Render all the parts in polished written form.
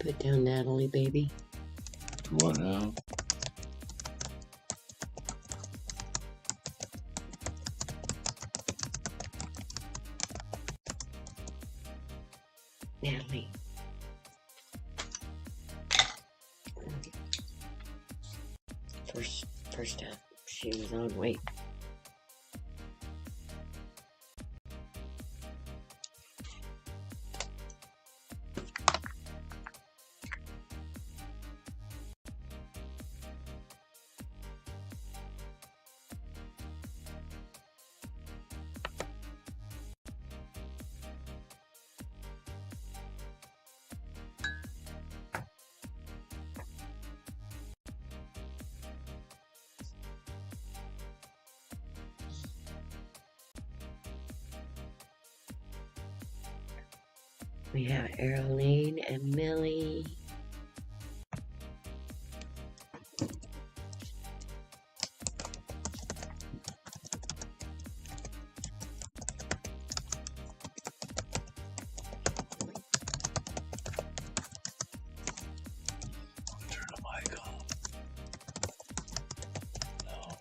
Put down Natalie, baby. What now? Natalie. First time she was on weight. We have Arlene and Millie. Turn the mic off. No.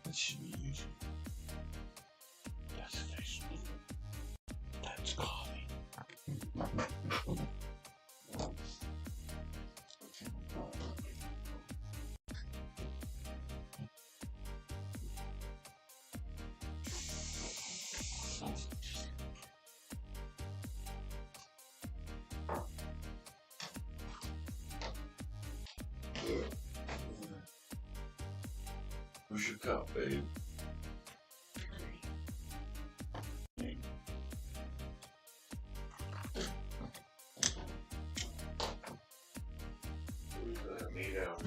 That should be YouTube. That's Facebook. That's coffee. Where's your cup, babe? Where's that meat out?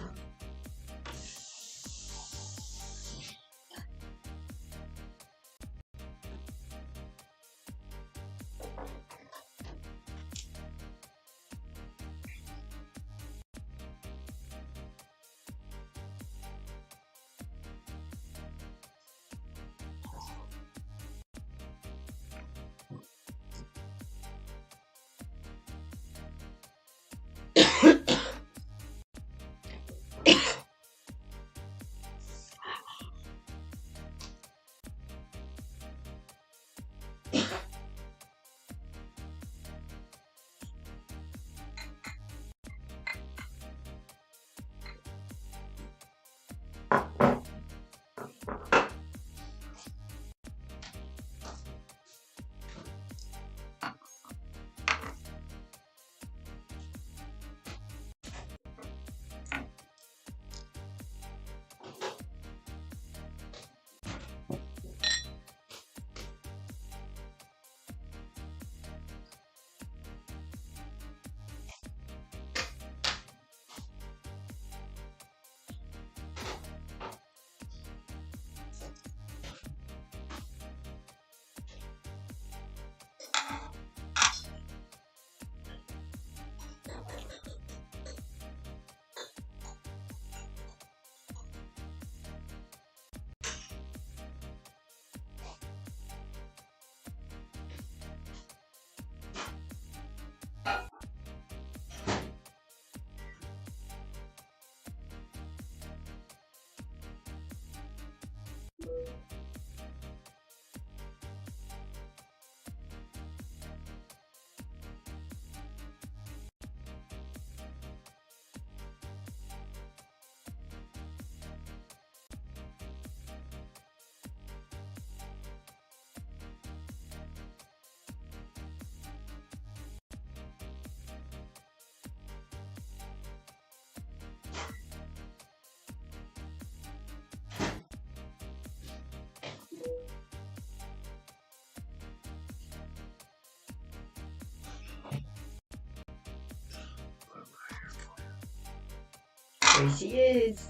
Here she is.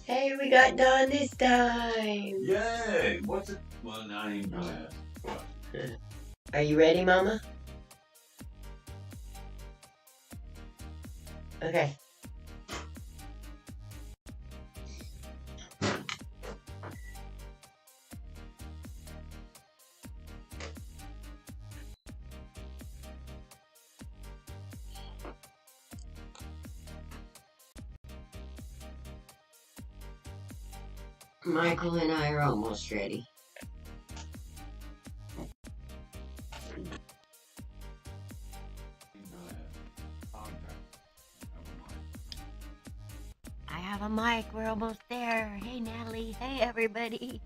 Hey, we got Dawn this time. Yay! What's it? Well, now I ain't gonna ask. Are you ready, Mama? Okay. Michael and I are almost ready. I have a mic. We're almost there. Hey, Natalie. Hey, everybody.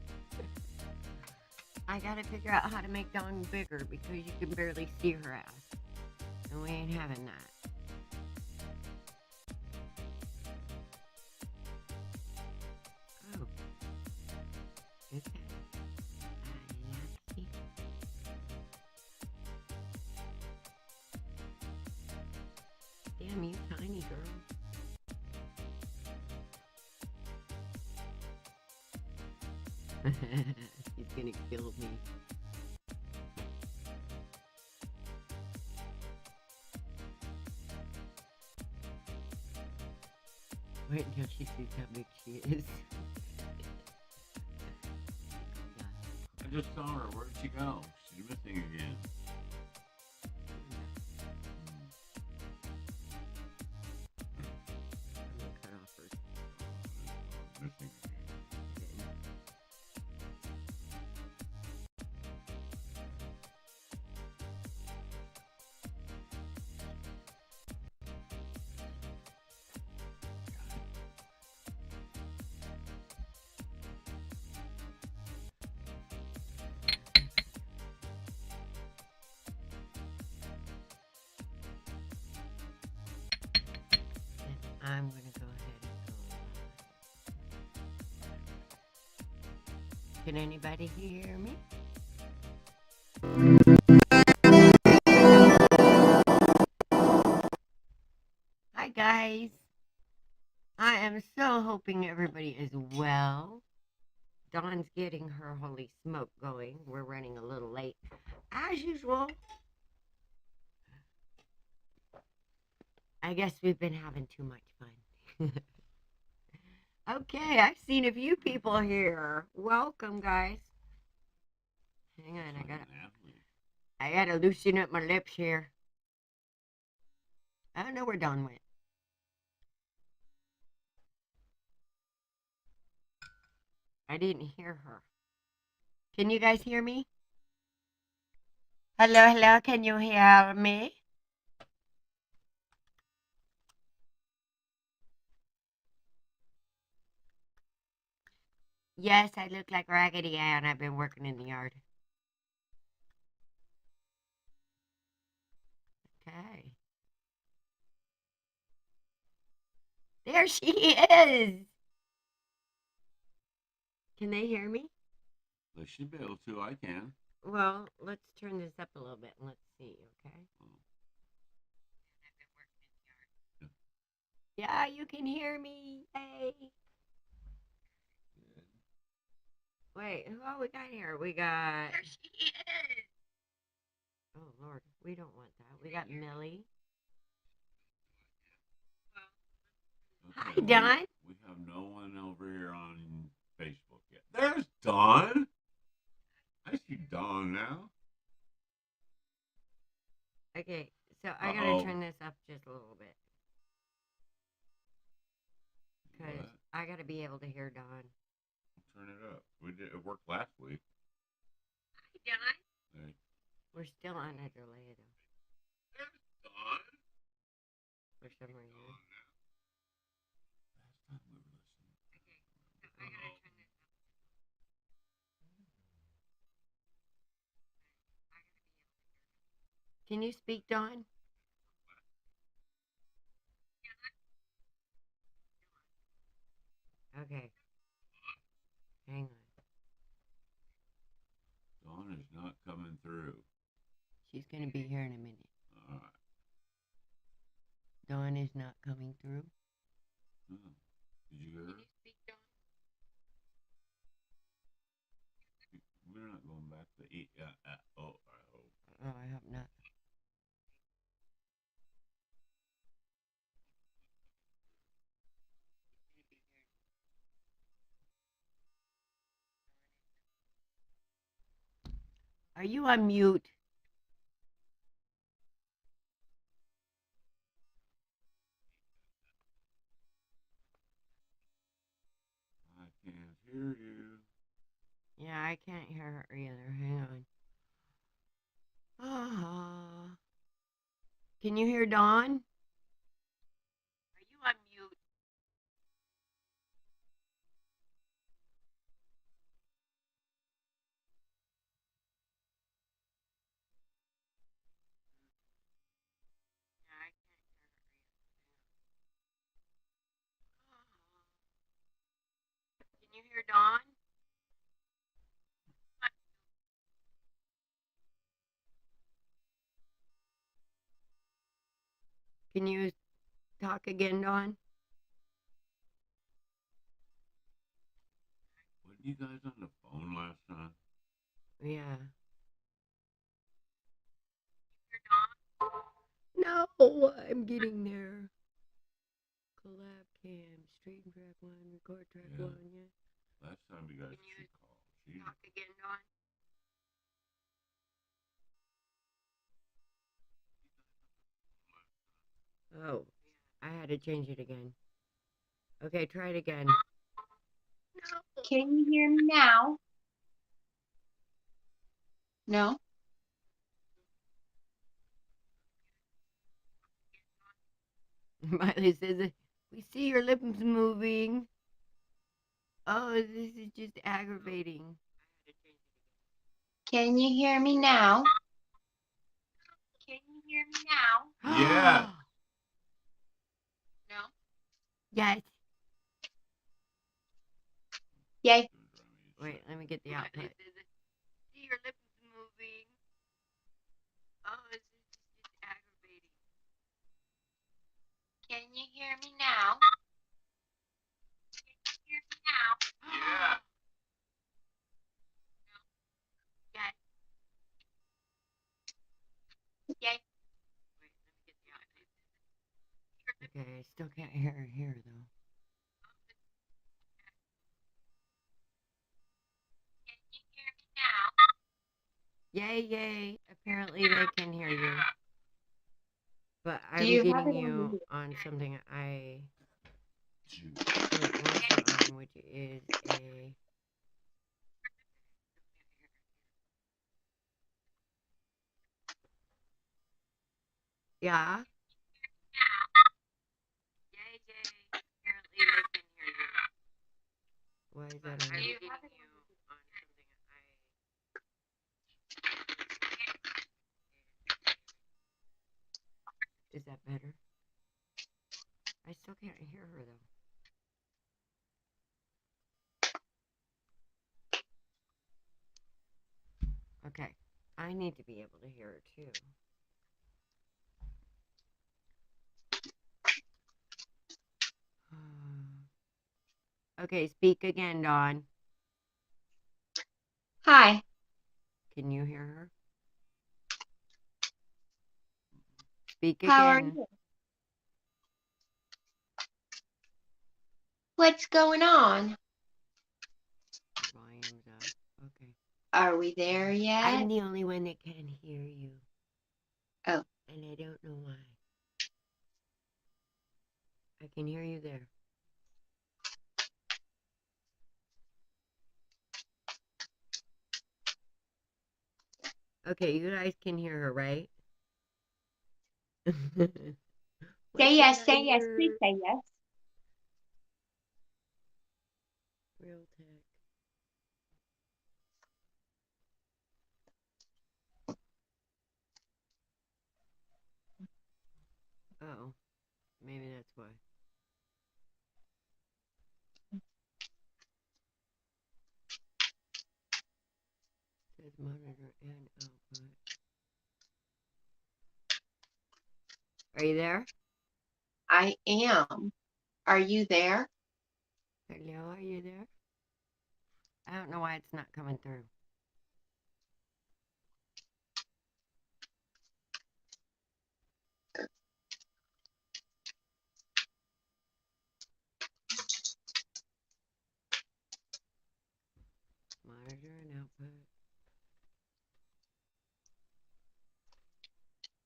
I gotta figure out how to make Dawn bigger because you can barely see her ass. And we ain't having that. Oh. Okay. Let's see. Damn, you tiny girl. He's gonna kill me. Wait until she sees how big she is. I just saw her. Where'd she go? She's missing again. I'm gonna cut off her. Missing again. I'm gonna go ahead and go. Can anybody hear me? Hi guys. I am so hoping everybody is well. Dawn's getting her holy smoke going. We're running a little late, as usual. I guess we've been having too much fun. Okay, I've seen a few people here. Welcome, guys. Hang on, I gotta loosen up my lips here. I don't know where Dawn went. I didn't hear her. Can you guys hear me? Hello, hello, can you hear me? Yes, I look like Raggedy Ann. I've been working in the yard. Okay. There she is. Can they hear me? They should be able to. I can. Well, let's turn this up a little bit and let's see, okay? Yeah, you can hear me. Hey. Wait, who all we got here? We got... There she is. Oh, Lord. We don't want that. We got Millie. Hi, Okay, Dawn. we have no one over here on Facebook yet. There's Dawn. I see Dawn now. Okay, so I gotta turn this up just a little bit. Because I gotta be able to hear Dawn. Turn it up. It worked last week. Hi, Dawn. Hey. We're still on a delay, though. There's Dawn. For some reason. Last time we were listening. Okay, so I gotta turn this up. Can you speak, Dawn? Okay. Hang on. Dawn is not coming through. She's gonna be here in a minute. All right. Dawn is not coming through. Did you hear her? We're not going back to eat. Oh, I hope. Oh, I hope not. Are you on mute? I can't hear you. Yeah, I can't hear her either. Hang on. Can you hear Dawn? Are you on mute? Yeah, I can't hear her either. Can you hear Dawn? Can you talk again, Dawn? Weren't you guys on the phone last time? Yeah. No, I'm getting there. Collab cam, straight and track 1, record track 1, yeah. Last time you guys should call. Talk again, Dawn? Oh, I had to change it again. Okay, try it again. No. Can you hear me now? No? Miley says, we see your lips moving. Oh, this is just aggravating. Can you hear me now? Can you hear me now? Yeah. No? Yes. Yay. Wait, let me get the output. See your lips moving. Oh, this is just aggravating. Can you hear me now? Can you hear me now? Yeah. Yes. Yay. Wait, let me get the output. Okay, I still can't hear her here, though. Can you hear me now? Yay, yay. Apparently they can hear you. But I'm you have getting it you on something I don't want you on, which is a... Yeah? Yay, yay. Apparently they can hear you. Why is that on? I'm getting you on something Is that better? I still can't hear her, though. Okay. I need to be able to hear her, too. Okay, speak again, Dawn. Hi. Can you hear her? Speak How are again. you? What's going on? Volume's up. Okay. Are we there yet? I'm the only one that can hear you. Oh. And I don't know why. I can hear you there. Okay, you guys can hear her, right? Say yes, say yes, please say yes. Real tech. Oh, maybe that's why. Says monitor and output. Are you there? I am. Are you there? Hello, are you there? I don't know why it's not coming through. Monitor and output.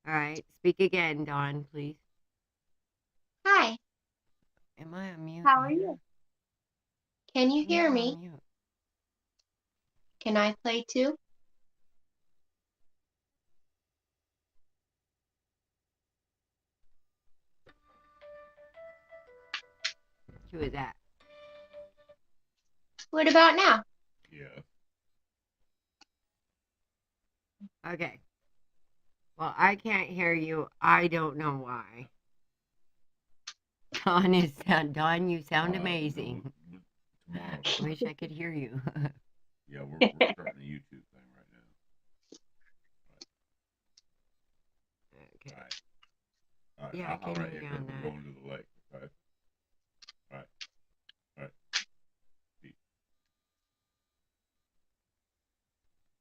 All right, speak again, Dawn, please. Hi. Am I on mute? How are you? Can you hear I'm me? on mute. Can I play too? Who is that? What about now? Yeah. Okay. Well, I can't hear you. I don't know why. Dawn, you sound amazing. Tomorrow. I wish I could hear you. Yeah, we're starting a YouTube thing right now. Okay. All right. Yeah, I can I'll hear write you you on we're that. going to the lake. Okay. All right. Peace.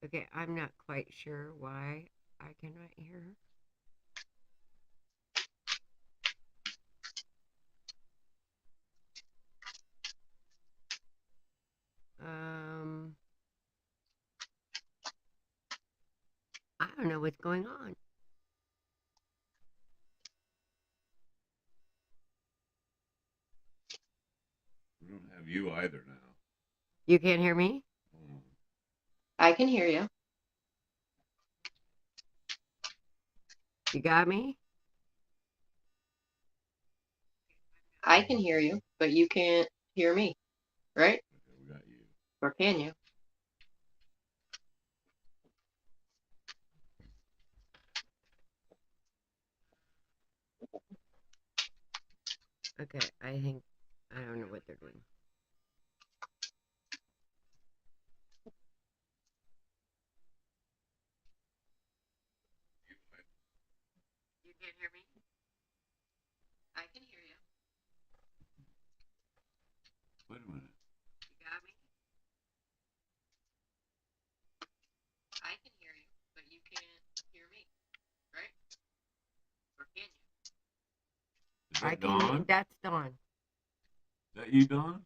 Okay, I'm not quite sure why I cannot hear her. I don't know what's going on. We don't have you either now. You can't hear me? I can hear you. You got me? I can hear you, but you can't hear me, right? Okay, we got you. Or can you? Okay, I don't know what they're doing. You can't hear me? I can hear you. Wait a minute. You got me? I can hear you, but you can't hear me, right? Or can you? Is that Dawn? That's Dawn. Is that you, Dawn?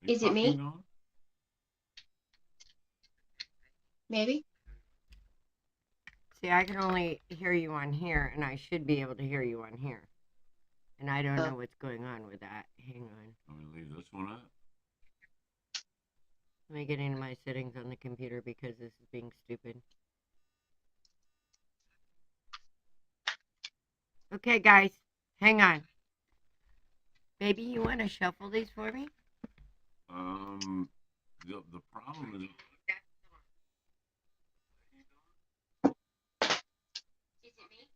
Is it me? Dawn? Maybe. See, I can only hear you on here, and I should be able to hear you on here. And I don't know what's going on with that. Hang on. I'm going to leave this one up. Let me get into my settings on the computer because this is being stupid. Okay, guys, hang on. Baby, you want to shuffle these for me? The problem is. Is it me?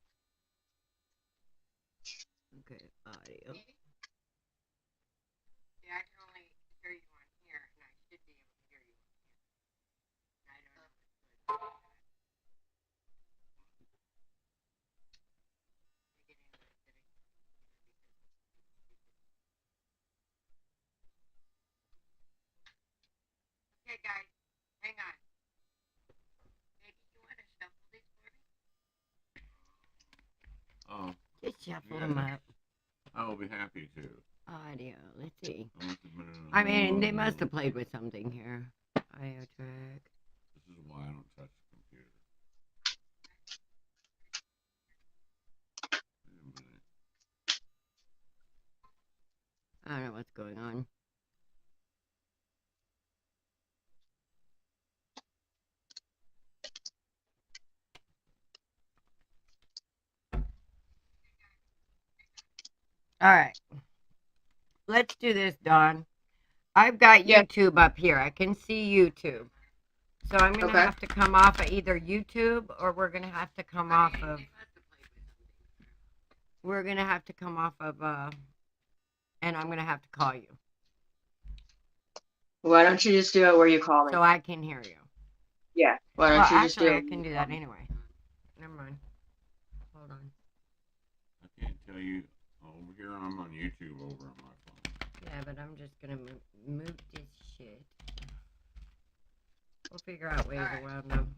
Okay, audio. Maybe. Yeah, I can only hear you on here, and I should be able to hear you on here. I don't know what's going on with that. Let me get into my settings on the computer because it's being stupid. Okay, guys, hang on. Maybe you want to shuffle these for me? Oh. Just shuffle them up. I will be happy to. Audio, let's see. I mean, they must have played with something here. Audio track. This is why I don't touch the computer. Wait a minute. I don't know what's going on. All right. Let's do this, Dawn. I've got YouTube up here. I can see YouTube. So I'm going to have to come off of either YouTube or we're going to have to come off of... We're going to have to come off of... and I'm going to have to call you. Why don't you just do it where you call me? So I can hear you. Yeah. Why don't you just do it? I can do that anyway. Never mind. Hold on. I can't tell you. Over here, I'm on YouTube over on my phone. Yeah, but I'm just gonna move this shit. We'll figure out ways Alright. around them.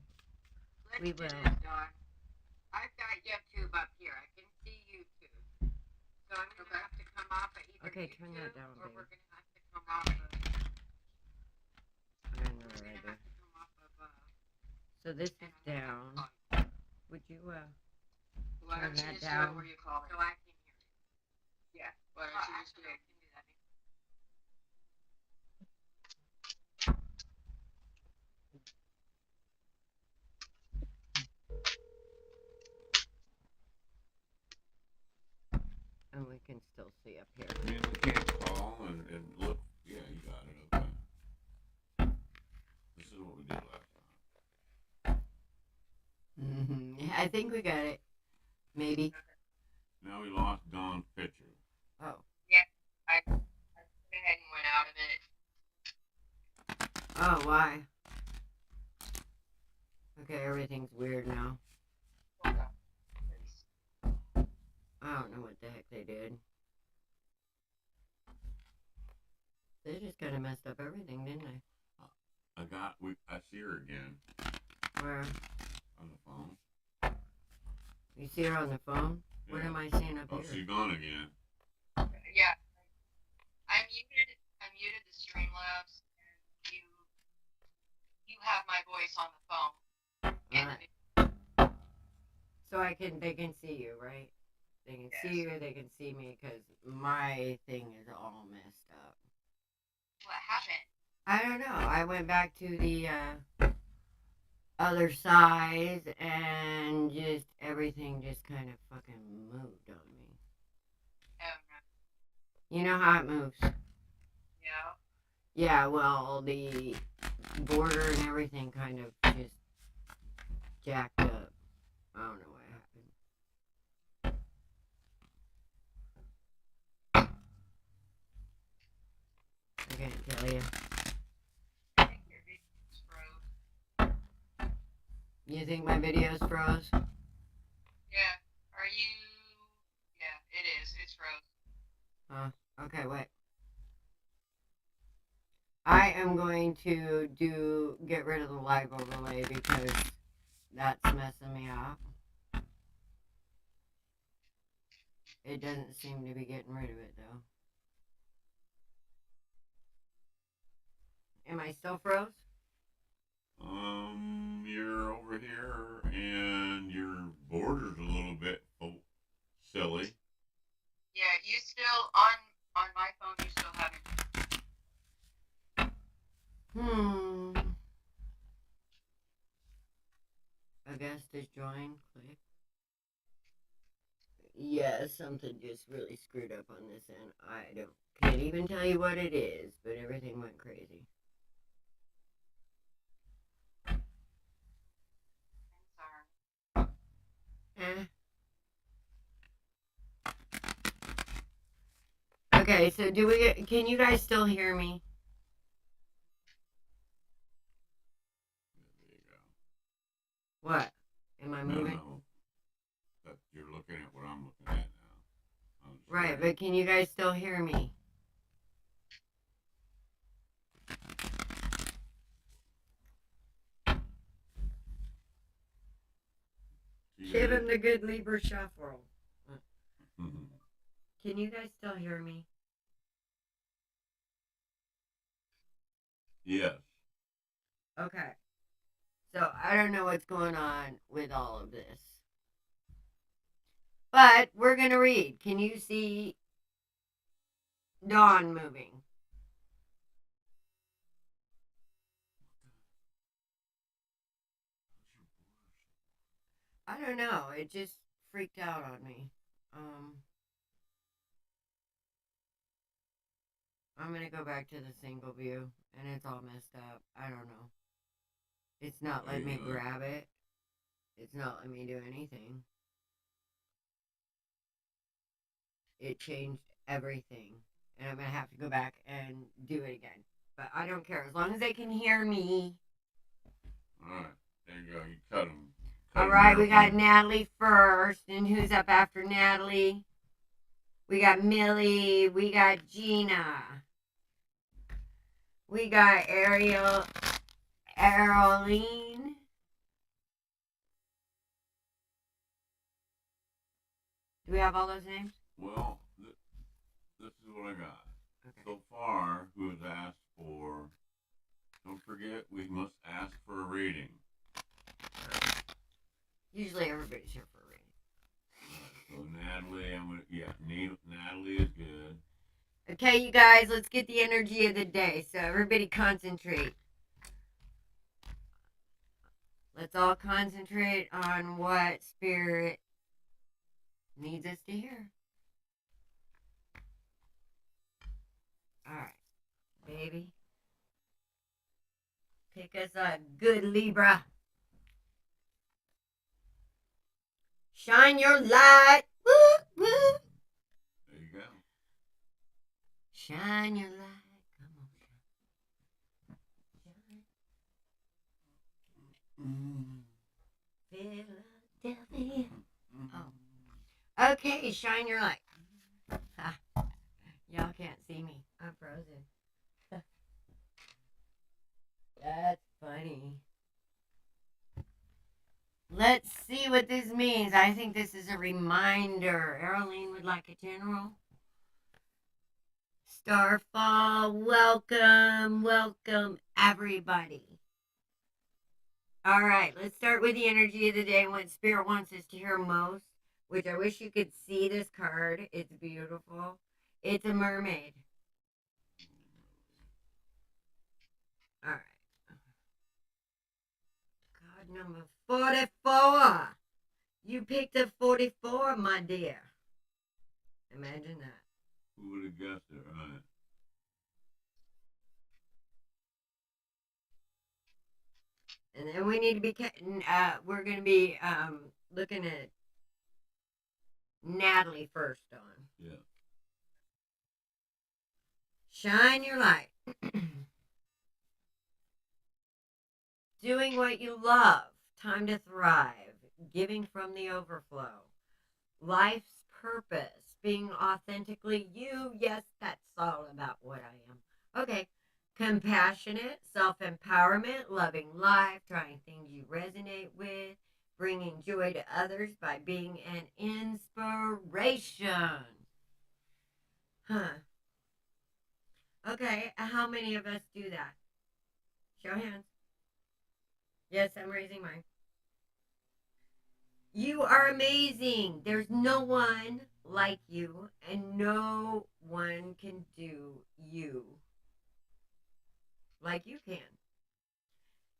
Let's We do will. this, Dawn. I've got YouTube up here. I can see YouTube. So I'm gonna have to come off of either Okay, YouTube, turn that down, or babe. we're gonna have to come off of. I don't know We're what I gonna do. have to come off of. So this is and down. Would you Why turn don't you that just do down? it where you call it? So I can hear you. Yeah. Why don't you just do I it? can do that. and we can still see up here. I mean, we can't call and look. Yeah, you got it. Okay. This is what we did last time. Yeah, I think we got it. Maybe. Now we lost Dawn's picture. Oh. I went ahead and went out of it. Oh, why? Okay, everything's weird now. Hold on. I don't know what the heck they did. They just kind of messed up everything, didn't they? I see her again Where? on the phone. You see her on the phone? What Yeah. am I seeing up Oh, here? she's gone again. Yeah. I muted the Streamlabs, and you have my voice on the phone. Alright. So they can see you, right? They can see Yes. you, they can see me, because my thing is all messed up. What happened? I don't know. I went back to the other side, and just everything just kind of fucking moved on me. Oh, no. You know how it moves? Yeah. Yeah, well, the border and everything kind of just jacked up. I don't know what happened. I can't tell you. I think your video's froze. You think my video's froze? Yeah. Are you? Yeah, it is. It's froze. Okay, wait. I am going to get rid of the live overlay because that's messing me up. It doesn't seem to be getting rid of it though. Am I still froze? You're over here, and your border's a little bit silly. Yeah, you still on my phone. You still haven't. Augustus join. Click. Yeah, something just really screwed up on this end. I can't even tell you what it is, but everything went crazy. I'm sorry. Okay, so can you guys still hear me? There you go. What? Am I moving? No. You're looking at what I'm looking at now. Right, but can you guys still hear me? Give him the good Libra shuffle. Can you guys still hear me? Yes. Okay. So I don't know what's going on with all of this. But we're going to read. Can you see Dawn moving? I don't know. It just freaked out on me. I'm going to go back to the single view, and it's all messed up. I don't know. It's not letting me grab it. It's not letting me do anything. It changed everything. And I'm going to have to go back and do it again. But I don't care. As long as they can hear me. Alright. There you go. You cut them. Alright, we got Natalie first. And who's up after Natalie? We got Millie. We got Gina. We got Arlene. Do we have all those names? Well, this is what I got. Okay. So far, who has asked for, don't forget, we must ask for a rating. Usually everybody's here for a rating. So Natalie, Natalie is good. Okay, you guys, let's get the energy of the day. So everybody concentrate. Let's all concentrate on what Spirit needs us to hear. All right, baby. Pick us a good Libra. Shine your light. Woo, woo. There you go. Shine your light. Come on. Philadelphia. Oh. Okay, shine your light. Ha. Y'all can't see me. I'm frozen. That's funny. Let's see what this means. I think this is a reminder. Arlene would like a general. Starfall, welcome, welcome everybody. All right, let's start with the energy of the day and what Spirit wants us to hear most, which I wish you could see this card. It's beautiful. It's a mermaid. All right. Card number 44. You picked a 44, my dear. Imagine that. Who would have guessed it, right? And then we need to be, we're going to be looking at Natalie first on. Yeah. Shine your light. Doing what you love. Time to thrive. Giving from the overflow. Life's purpose. Being authentically you. Yes, that's all about what I am. Okay. Compassionate. Self-empowerment. Loving life. Trying things you resonate with. Bringing joy to others by being an inspiration. Huh. Okay, how many of us do that? Show hands. Yes, I'm raising mine. You are amazing. There's no one like you, and no one can do you like you can.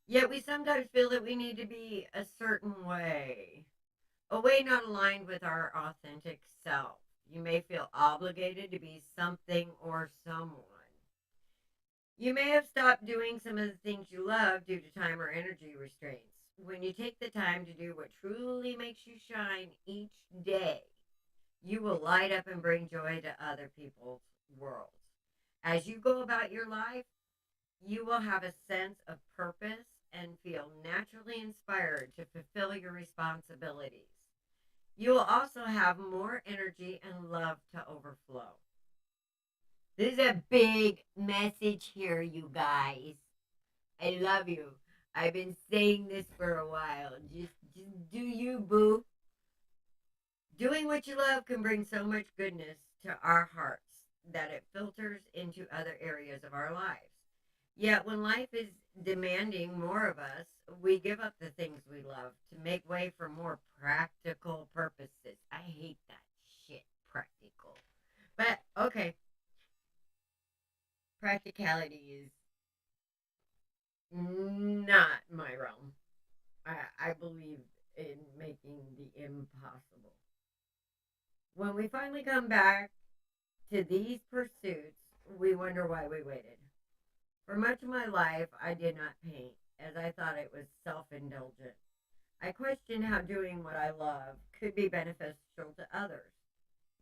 Yet we sometimes feel that we need to be a certain way, a way not aligned with our authentic self. You may feel obligated to be something or someone. You may have stopped doing some of the things you love due to time or energy restraints. When you take the time to do what truly makes you shine each day, you will light up and bring joy to other people's worlds. As you go about your life, you will have a sense of purpose and feel naturally inspired to fulfill your responsibilities. You will also have more energy and love to overflow. This is a big message here, you guys. I love you. I've been saying this for a while. Just do you, boo. Doing what you love can bring so much goodness to our hearts that it filters into other areas of our lives. Yet when life is demanding more of us, we give up the things we love to make way for more practical purposes. I hate that shit, practical. But okay, practicality is not my realm. I believe in making the impossible. When we finally come back to these pursuits, we wonder why we waited. For much of my life, I did not paint, as I thought it was self-indulgent. I questioned how doing what I love could be beneficial to others.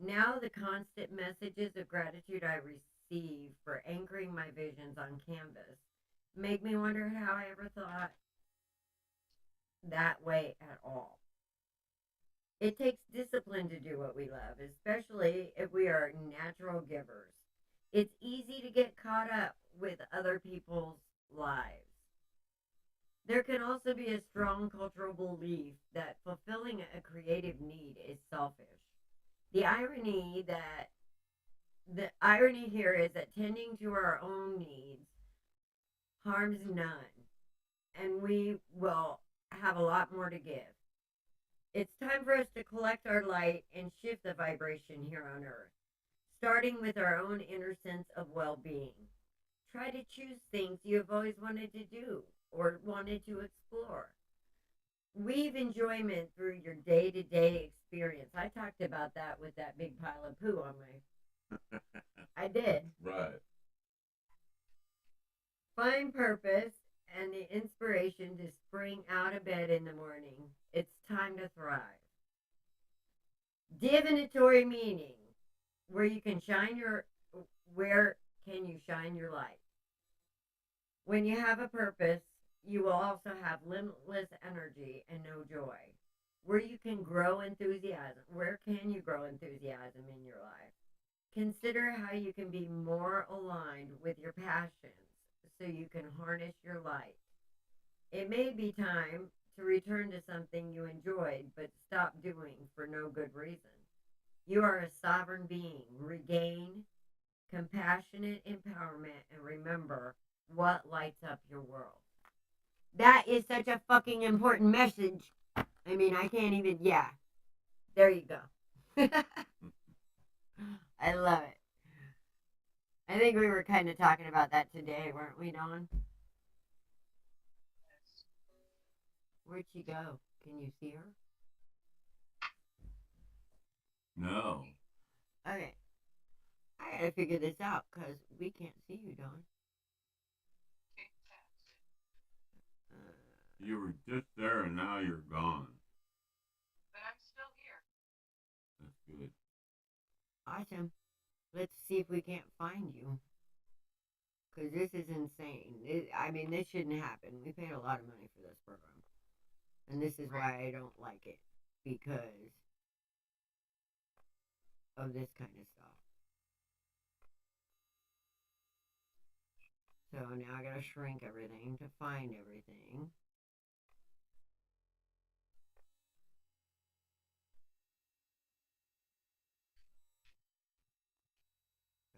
Now the constant messages of gratitude I receive for anchoring my visions on canvas make me wonder how I ever thought that way at all. It takes discipline to do what we love, especially if we are natural givers. It's easy to get caught up with other people's lives. There can also be a strong cultural belief that fulfilling a creative need is selfish. The irony that the irony here is that tending to our own needs harms none, and we will have a lot more to give. It's time for us to collect our light and shift the vibration here on Earth, starting with our own inner sense of well being. Try to choose things you have always wanted to do or wanted to explore. Weave enjoyment through your day to day experience. I talked about that with that big pile of poo on my. I did. Right. Find purpose and the inspiration to spring out of bed in the morning. It's time to thrive. Divinatory meaning, where you can shine your where can you shine your light? When you have a purpose, you will also have limitless energy and no joy. Where you can grow enthusiasm. Where can you grow enthusiasm in your life? Consider how you can be more aligned with your passions so you can harness your light. It may be time to return to something you enjoyed but stopped doing for no good reason. You are a sovereign being. Regain compassionate empowerment and remember what lights up your world. That is such a fucking important message. I mean, I can't even, yeah. There you go. I love it. I think we were kind of talking about that today, weren't we, Dawn? Where'd she go? Can you see her? No. Okay. I gotta figure this out because we can't see you, Dawn. You were just there and now you're gone. But I'm still here. That's good. Awesome. Let's see if we can't find you. Because this is insane. I mean, this shouldn't happen. We paid a lot of money for this program. And this is why I don't like it. Because of this kind of stuff. So now I gotta shrink everything to find everything.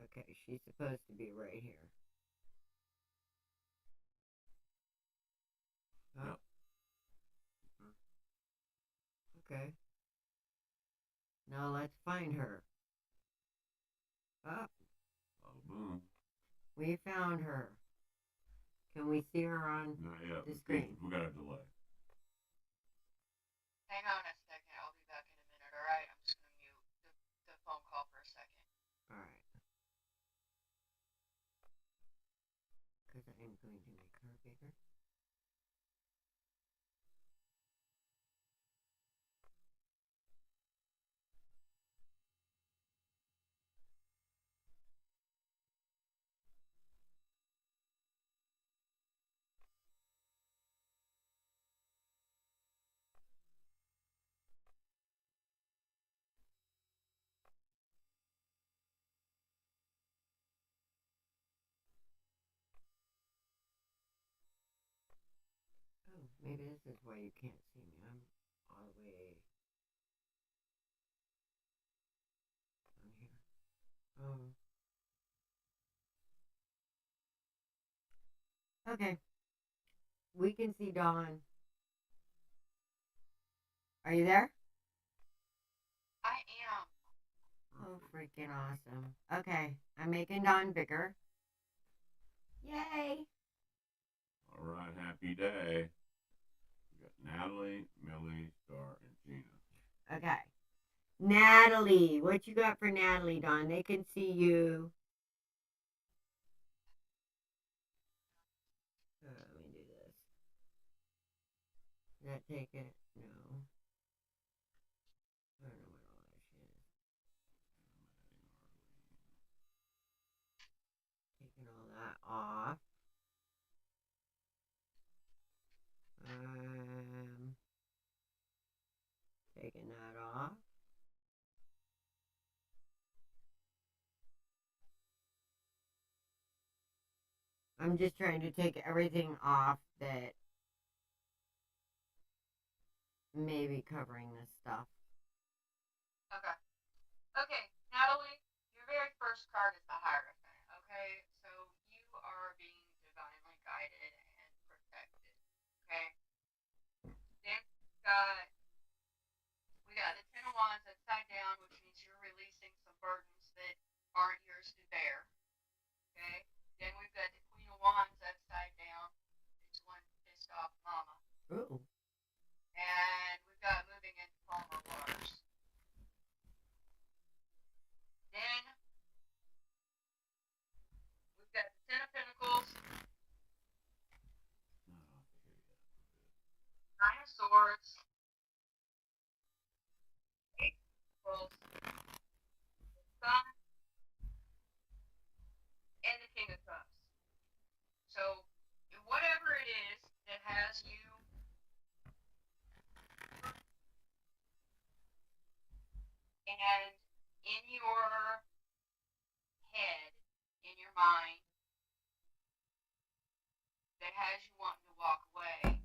Okay, she's supposed to be right here. Oh. Yep. Okay. Now let's find her. Oh, Oh, boom. we found her. Can we see her on Not yet. the screen? We got a delay. Hang on a second. I'll be back in a minute, alright? I'm just going to mute the phone call for a second. Alright. Because I am going to make her bigger. Oh, maybe this is why you can't see me. I'm all the way down here. Oh. Okay. We can see Dawn. Are you there? I am. Oh, freaking awesome. Okay, I'm making Dawn bigger. Yay! All right, happy day. We got Natalie, Millie, Star, and Gina. Okay. Natalie, what you got for Natalie, Dawn? They can see you. Let me do this. Does that take it? No. I don't know what all that shit is. Taking all that off. Taking that off. I'm just trying to take everything off that may be covering this stuff. Okay. Okay, Natalie, your very first card is the Hierophant. Okay, so you are being divinely guided and protected. Okay. Then we got the Ten of Wands upside down, which means you're releasing some burdens that aren't yours to bear. Okay. Then we've got the Queen of Wands upside down. It's one pissed off mama. Ooh. And we've got moving into calmer waters. Then we've got the Ten of Pentacles, Nine of Swords, Eight of Pentacles, the Sun, and the King of Cups. So whatever it is that has you and in your head, in your mind, that has you wanting to walk away,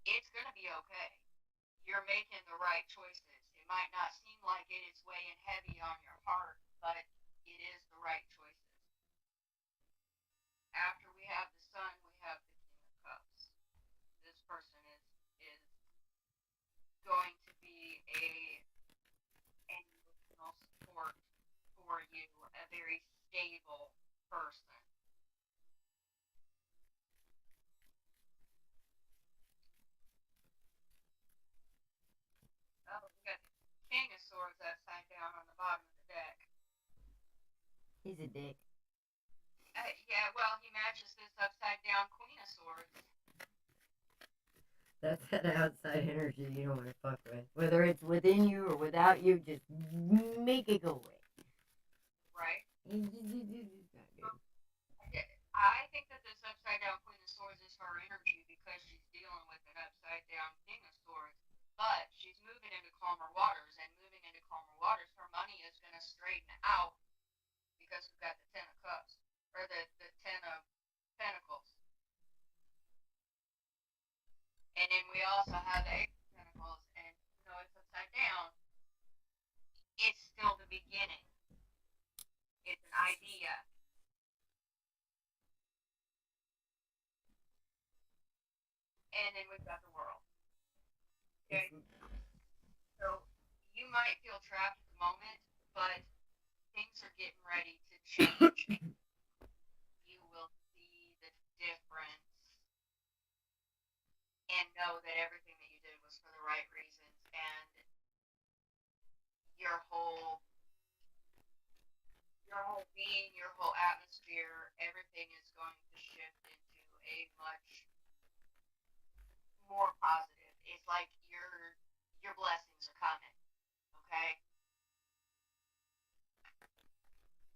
it's going to be okay. You're making the right choices. It might not seem like it is weighing heavy on your heart, but it is the right choices. After we have the Sun, we have the King of Cups. This person is going to be an emotional support for you, a very stable person. Oh, we got the King of Swords upside down on the bottom of the deck. He's a dick. Yeah, well, he matches this upside down Queen of Swords. That's that outside energy you don't want to fuck with. Whether it's within you or without you, just make it go away. Right? It's not good. I think that this upside down Queen of Swords is her energy because she's dealing with an upside down King of Swords. But she's moving into calmer waters, and moving into calmer waters, her money is going to straighten out because we've got the Ten of Cups, or the Ten of Pentacles. And then we also have the Eight of Pentacles, and even though it's upside down, it's still the beginning. It's an idea. And then we've got the World. Okay? So you might feel trapped at the moment, but things are getting ready to change. You will see the difference and know that everything that you did was for the right reasons, and your whole being, your whole atmosphere, everything is going to shift into a much more positive. It's like your blessings are coming. Okay?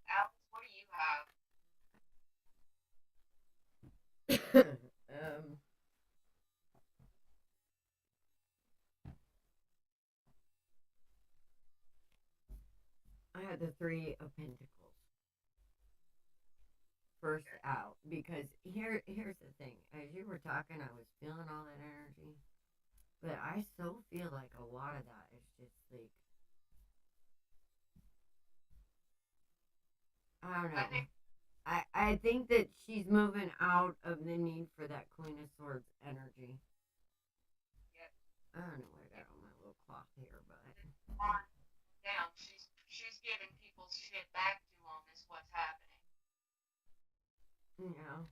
Alex, what do you have? I had the Three of Pentacles first out because here's the thing. As you were talking, I was feeling all that energy, but I so feel like a lot of that is just like, I don't know. I think that she's moving out of the need for that Queen of Swords energy. Yep. I don't know what I got on my little cloth here, but Down. She's giving people's shit back to them is what's happening. yeah,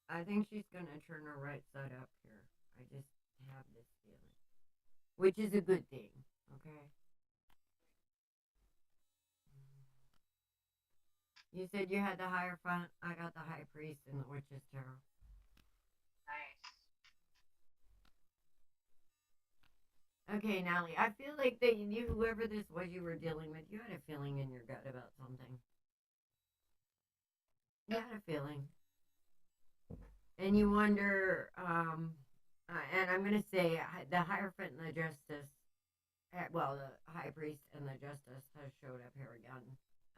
I think she's gonna turn her right side up here. I just have this feeling, which is a good thing. Okay. You said you had the Hierophant. I got the High Priest and the Witch's Tarot. Nice. Okay, Nally, I feel like that you, whoever this was you were dealing with, you had a feeling in your gut about something. You had a feeling. And you wonder, and I'm going to say the Hierophant and the Justice, well, the High Priest and the Justice has showed up here again.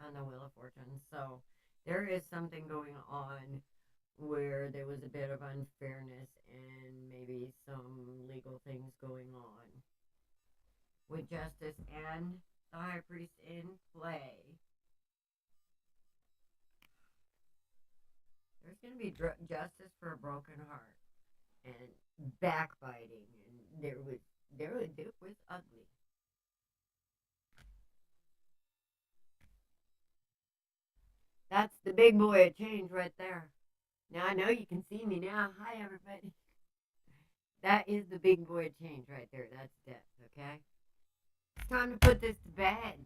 on the Wheel of Fortune. So there is something going on where there was a bit of unfairness and maybe some legal things going on with Justice and the High Priest in play. There's going to be justice for a broken heart and backbiting, and it was ugly. That's the big boy of change right there. Now I know you can see me now. Hi everybody. That is the big boy of change right there. That's death, okay? It's time to put this to bed.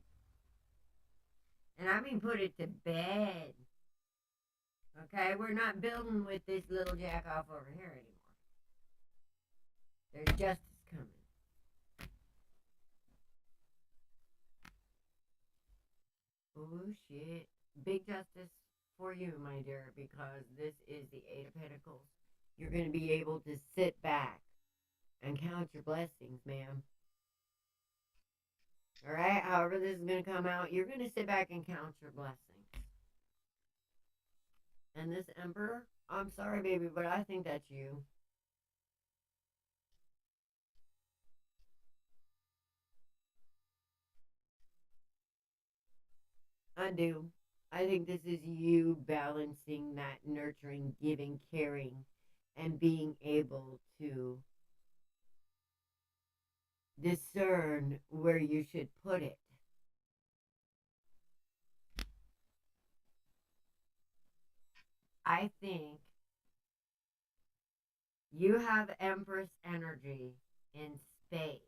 And I mean put it to bed. Okay? We're not building with this little jack off over here anymore. There's justice coming. Oh shit. Big justice for you, my dear, because this is the Eight of Pentacles. You're going to be able to sit back and count your blessings, ma'am. All right? However this is going to come out, you're going to sit back and count your blessings. And this Emperor, I'm sorry, baby, but I think that's you. I do. I think this is you balancing that nurturing, giving, caring, and being able to discern where you should put it. I think you have Empress energy in space.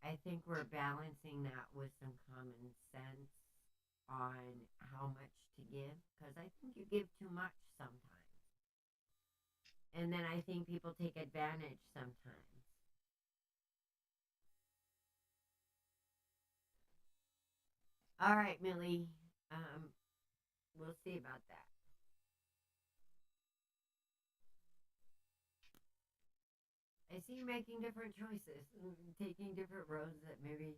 I think we're balancing that with some common sense on how much to give, because I think you give too much sometimes. And then I think people take advantage sometimes. All right, Millie. We'll see about that. I see you making different choices, taking different roads that maybe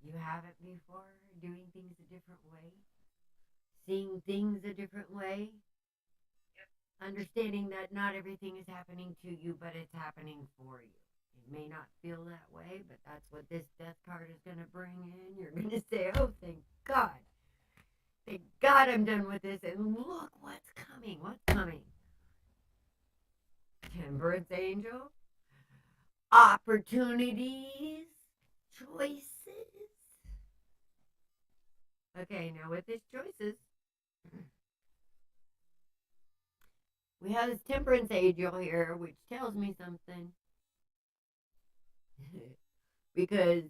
you haven't before, doing things a different way, seeing things a different way, understanding that not everything is happening to you, but it's happening for you. It may not feel that way, but that's what this death card is going to bring in. You're going to say, oh, thank God. Thank God I'm done with this, and look what's coming. What's coming? Temperance angel. Opportunities, choices. Okay, now with these choices, we have this temperance angel here, which tells me something. Because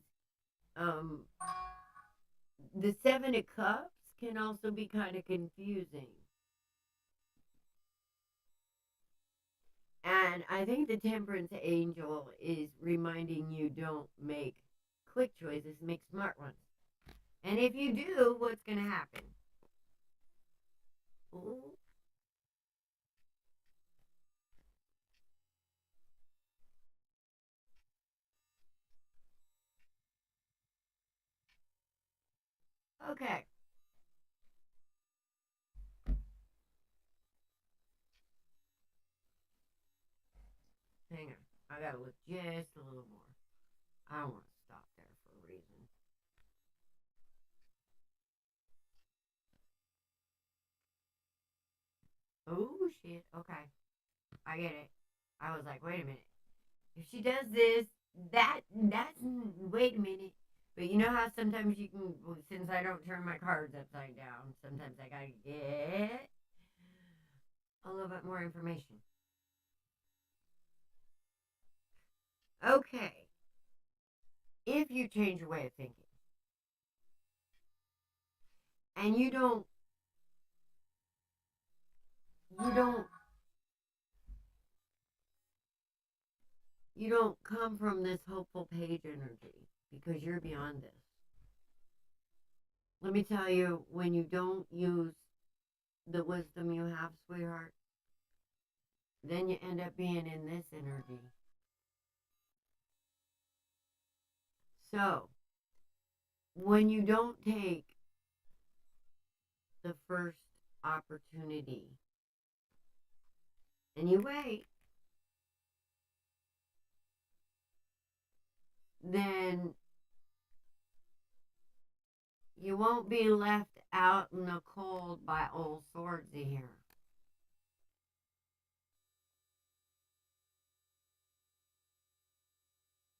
the Seven of Cups can also be kind of confusing. And I think the temperance angel is reminding you don't make quick choices, make smart ones. And if you do, what's going to happen? Ooh. Okay. Hang on. I gotta look just a little more. I don't want to stop there for a reason. Oh shit. Okay. I get it. I was like, wait a minute. If she does this, that's wait a minute. But you know how sometimes you can, since I don't turn my cards upside down, sometimes I gotta get a little bit more information. Okay. If you change your way of thinking, and you don't come from this hopeful page energy because you're beyond this. Let me tell you, when you don't use the wisdom you have, sweetheart, then you end up being in this energy. So, when you don't take the first opportunity and you wait, then you won't be left out in the cold by old swordsy here.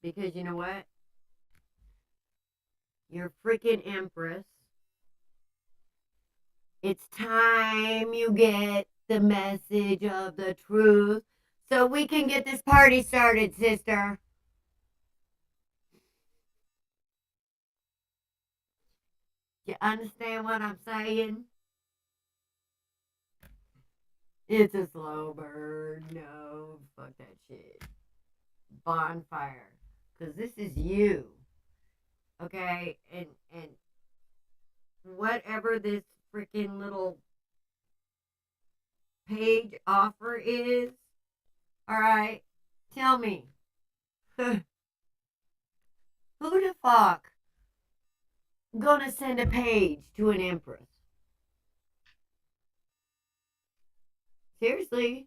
Because you know what? You're freaking Empress. It's time you get the message of the truth so we can get this party started, sister. You understand what I'm saying? It's a slow burn. No, fuck that shit. Bonfire. Because this is you. Okay? And whatever this freaking little page offer is, alright? Tell me. Who the fuck gonna send a page to an empress? Seriously?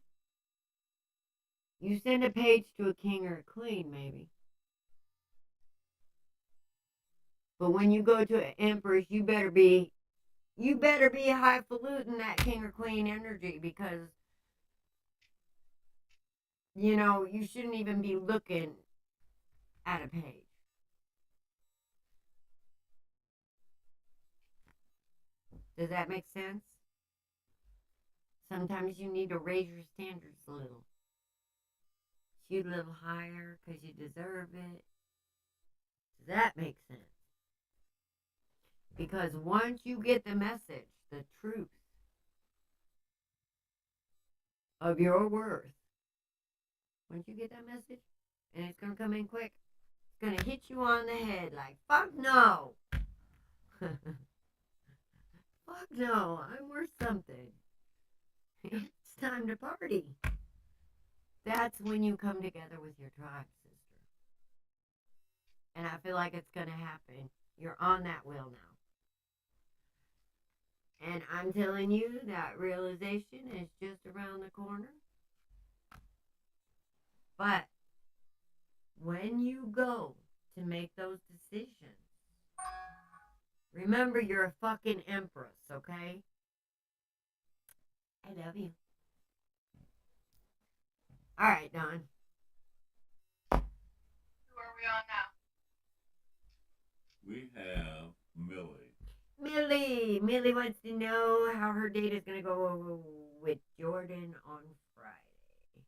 You send a page to a king or a queen, maybe. But when you go to an empress, you better be highfalutin that king or queen energy, because you know you shouldn't even be looking at a page. Does that make sense? Sometimes you need to raise your standards a little. Shoot a little higher because you deserve it. Does that make sense? Because once you get the message, the truth of your worth, once you get that message, and it's going to come in quick, it's going to hit you on the head like, fuck no. Fuck no, I'm worth something. It's time to party. That's when you come together with your tribe, sister. And I feel like it's going to happen. You're on that wheel now. And I'm telling you that realization is just around the corner. But when you go to make those decisions, remember you're a fucking empress, okay? I love you. All right, Dawn. Who are we on now? We have Millie. Millie wants to know how her date is going to go with Jordan on Friday.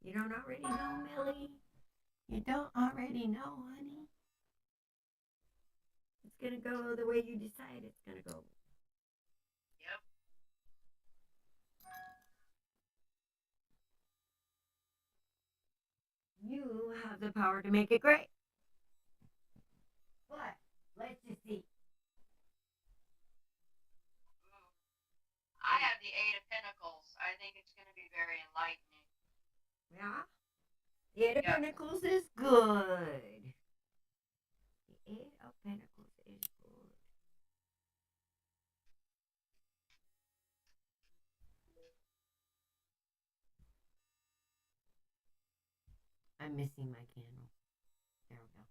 You don't already know, Millie? You don't already know, honey? It's going to go the way you decide it's going to go. Yep. You have the power to make it great. But let's just see. I have the Eight of Pentacles. I think it's going to be very enlightening. Yeah? The Eight of Pentacles is good. The Eight of Pentacles is good. I'm missing my candle. There we go.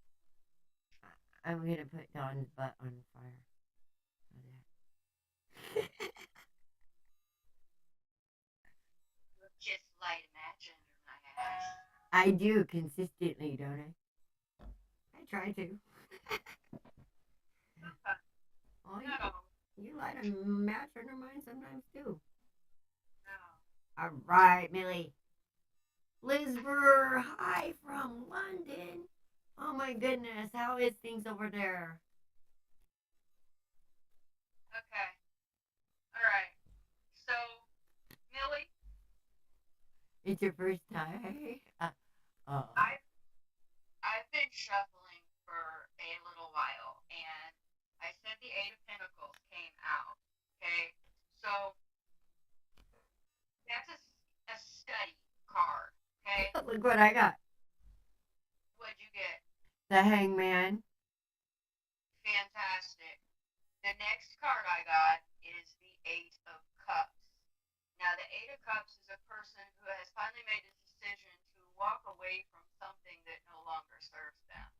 I'm going to put Dawn's butt on fire. Just light a match under my ass. I do consistently, don't I? I try to. Oh, No. you light a match under mine sometimes too. No. All right, Millie. Lisbur, hi from London. Oh my goodness, how is things over there? Okay. All right. So, Millie, It's your first time? I've been shuffling for a little while, and I said the Eight of Pentacles came out. Okay, so that's a study card. Okay, Look what I got. what'd you get? The Hangman. fantastic. The next card I got is the Eight of Cups. Now, the Eight of Cups is a person who has finally made a decision to walk away from something that no longer serves them.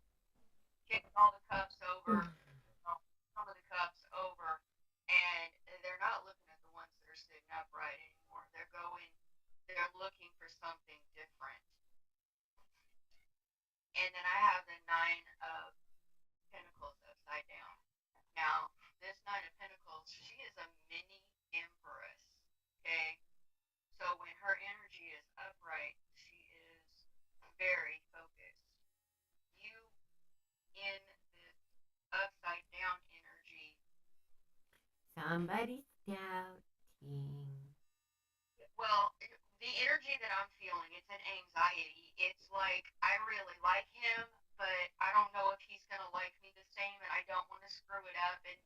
Kick all the cups over, some of the cups over, and they're not looking at the ones that are sitting upright anymore. They're looking for something different. And then I have the Nine of Pentacles upside down. Now, this Nine of Pentacles, she is a mini empress. Okay? So when her energy is upright, she is very focused. You, in this upside down energy, Somebody's doubting. well, the energy that I'm feeling, it's an anxiety. It's like I really like him, but I don't know if he's gonna like me the same, and I don't want to screw it up. And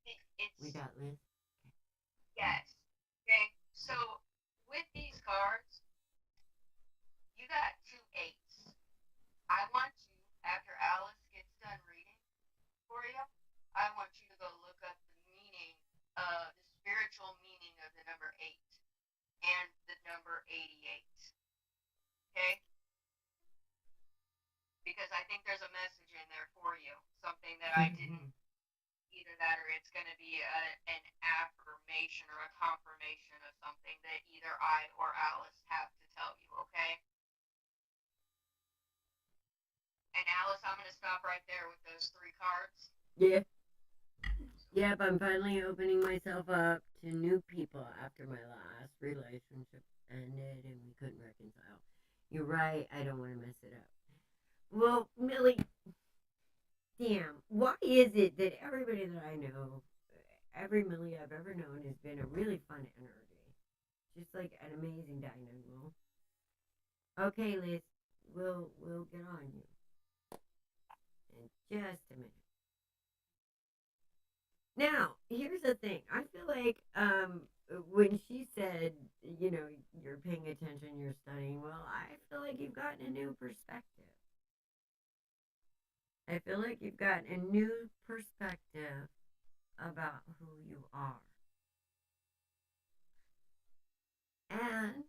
it's We got Liz. yes. Okay. So with these cards, you got two eights. I want you, after Alice gets done reading for you, I want you to go look up the meaning, the spiritual meaning of the number 8 and the number 88. Okay? Because I think there's a message in there for you. Something that I didn't, either that or it's going to be an affirmation or a confirmation of something that either I or Alice have to tell you, okay? And Alice, I'm going to stop right there with those 3 cards. Yeah. Yep, I'm finally opening myself up to new people after my last relationship ended and we couldn't reconcile. You're right, I don't want to mess it up. Well, Millie, damn, why is it that everybody that I know, every Millie I've ever known has been a really fun energy? Just like an amazing dynamo. Okay, Liz, we'll get on you in just a minute. Now, here's the thing. I feel like when she said, you're paying attention, you're studying, well, I feel like you've gotten a new perspective. I feel like you've got a new perspective about who you are. And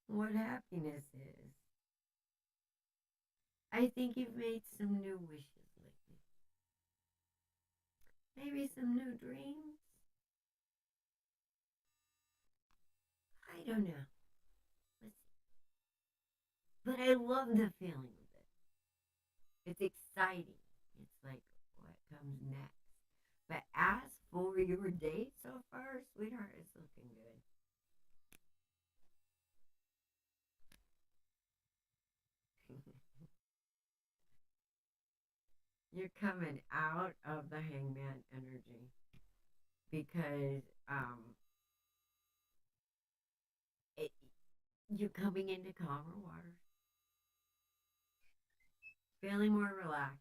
what happiness is. I think you've made some new wishes lately. Maybe some new dreams. I don't know. Let's see. But I love the feeling of it. It's exciting. It's like what comes next. But as for your date so far, sweetheart, it's looking good. You're coming out of the hangman energy because you're coming into calmer waters, feeling more relaxed.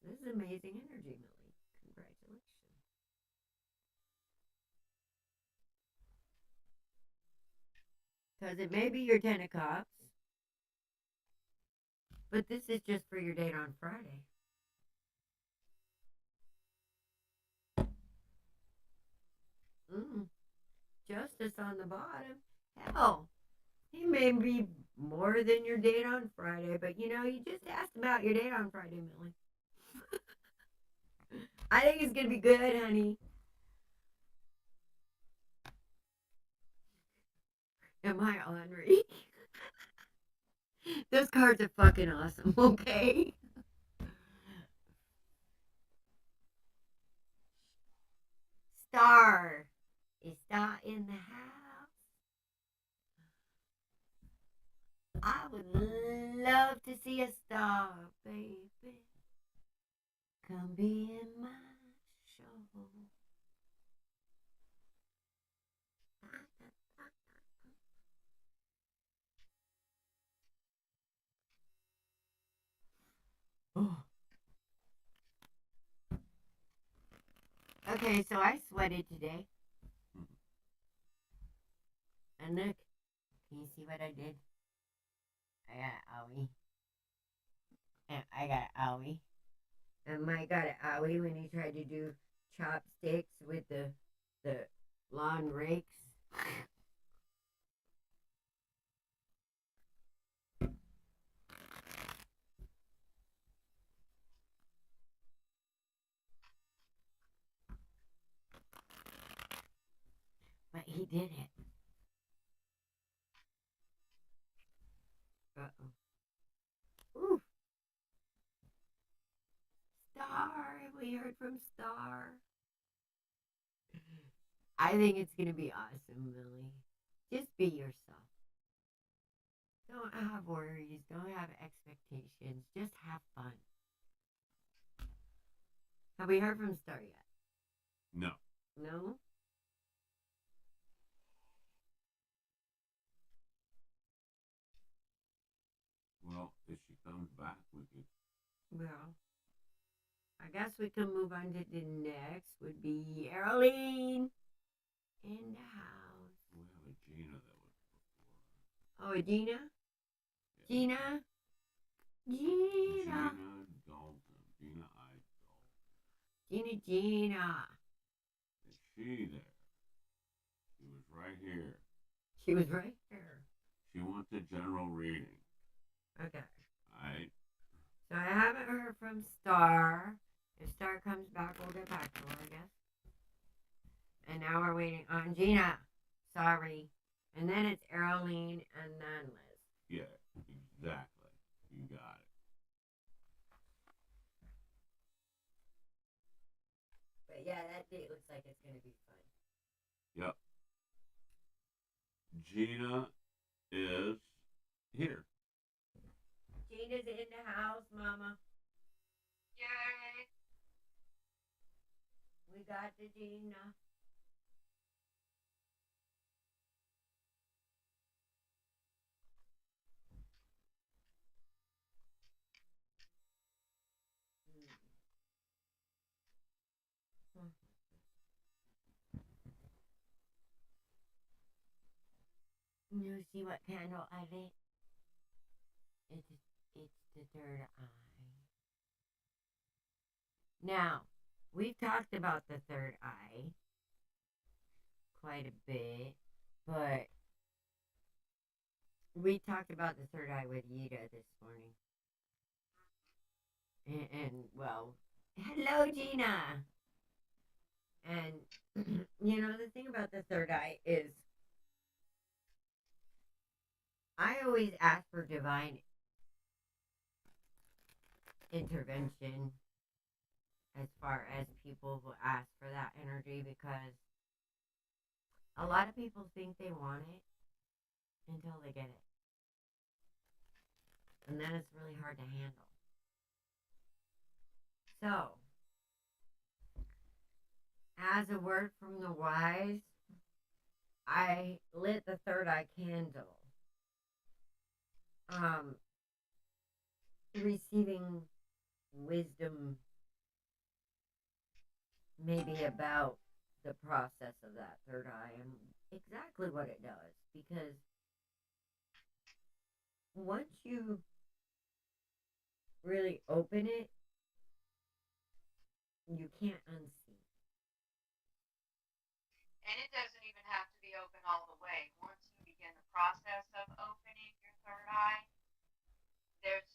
This is amazing energy, Millie. Congratulations. Because it may be your 10 of Cups, but this is just for your date on Friday. Justice on the bottom. Hell, he may be more than your date on Friday, but you just asked about your date on Friday, Millie. I think it's going to be good, honey. Am I ornery? Those cards are fucking awesome, okay? Star. Is Star in the house? I would love to see a star, baby. Come be in my show. Oh. Okay, so I sweated today. And look, can you see what I did? I got an owie. And I got an owie. And Mike got an owie when he tried to do chopsticks with the lawn rakes. But he did it. Uh-oh. Ooh. Star. We heard from Star. I think it's going to be awesome, Lily. Just be yourself. Don't have worries. Don't have expectations. Just have fun. Have we heard from Star yet? No. No? Well, if she comes back, we could. Well, I guess we can move on to the next. Would be Arlene in the house. We have a Gina that was before. Oh, Gina? Yeah. Gina? Gina Dalton. Gina I. Dalton. Gina. Is she there? She was right here. She was right here. She wants a general reading. Okay. Alright. So I haven't heard from Star. If Star comes back, we'll get back to her, I guess. And now we're waiting on Gina. Sorry. And then it's Arlene and then Liz. Yeah, exactly. You got it. But yeah, that date looks like it's going to be fun. Yep. Gina is here. Gina's in the house, Mama. Yay! We got the Gina. You see what candle I lit? It's the third eye. Now, we've talked about the third eye quite a bit, but we talked about the third eye with Yida this morning. And well, hello, Gina. And, the thing about the third eye is I always ask for divine intervention as far as people who ask for that energy, because a lot of people think they want it until they get it. And then it's really hard to handle. So, as a word from the wise, I lit the third eye candle. Receiving wisdom maybe about the process of that third eye and exactly what it does, because once you really open it, you can't unsee. And it doesn't even have to be open all the way. Once you begin the process of opening your third eye, there's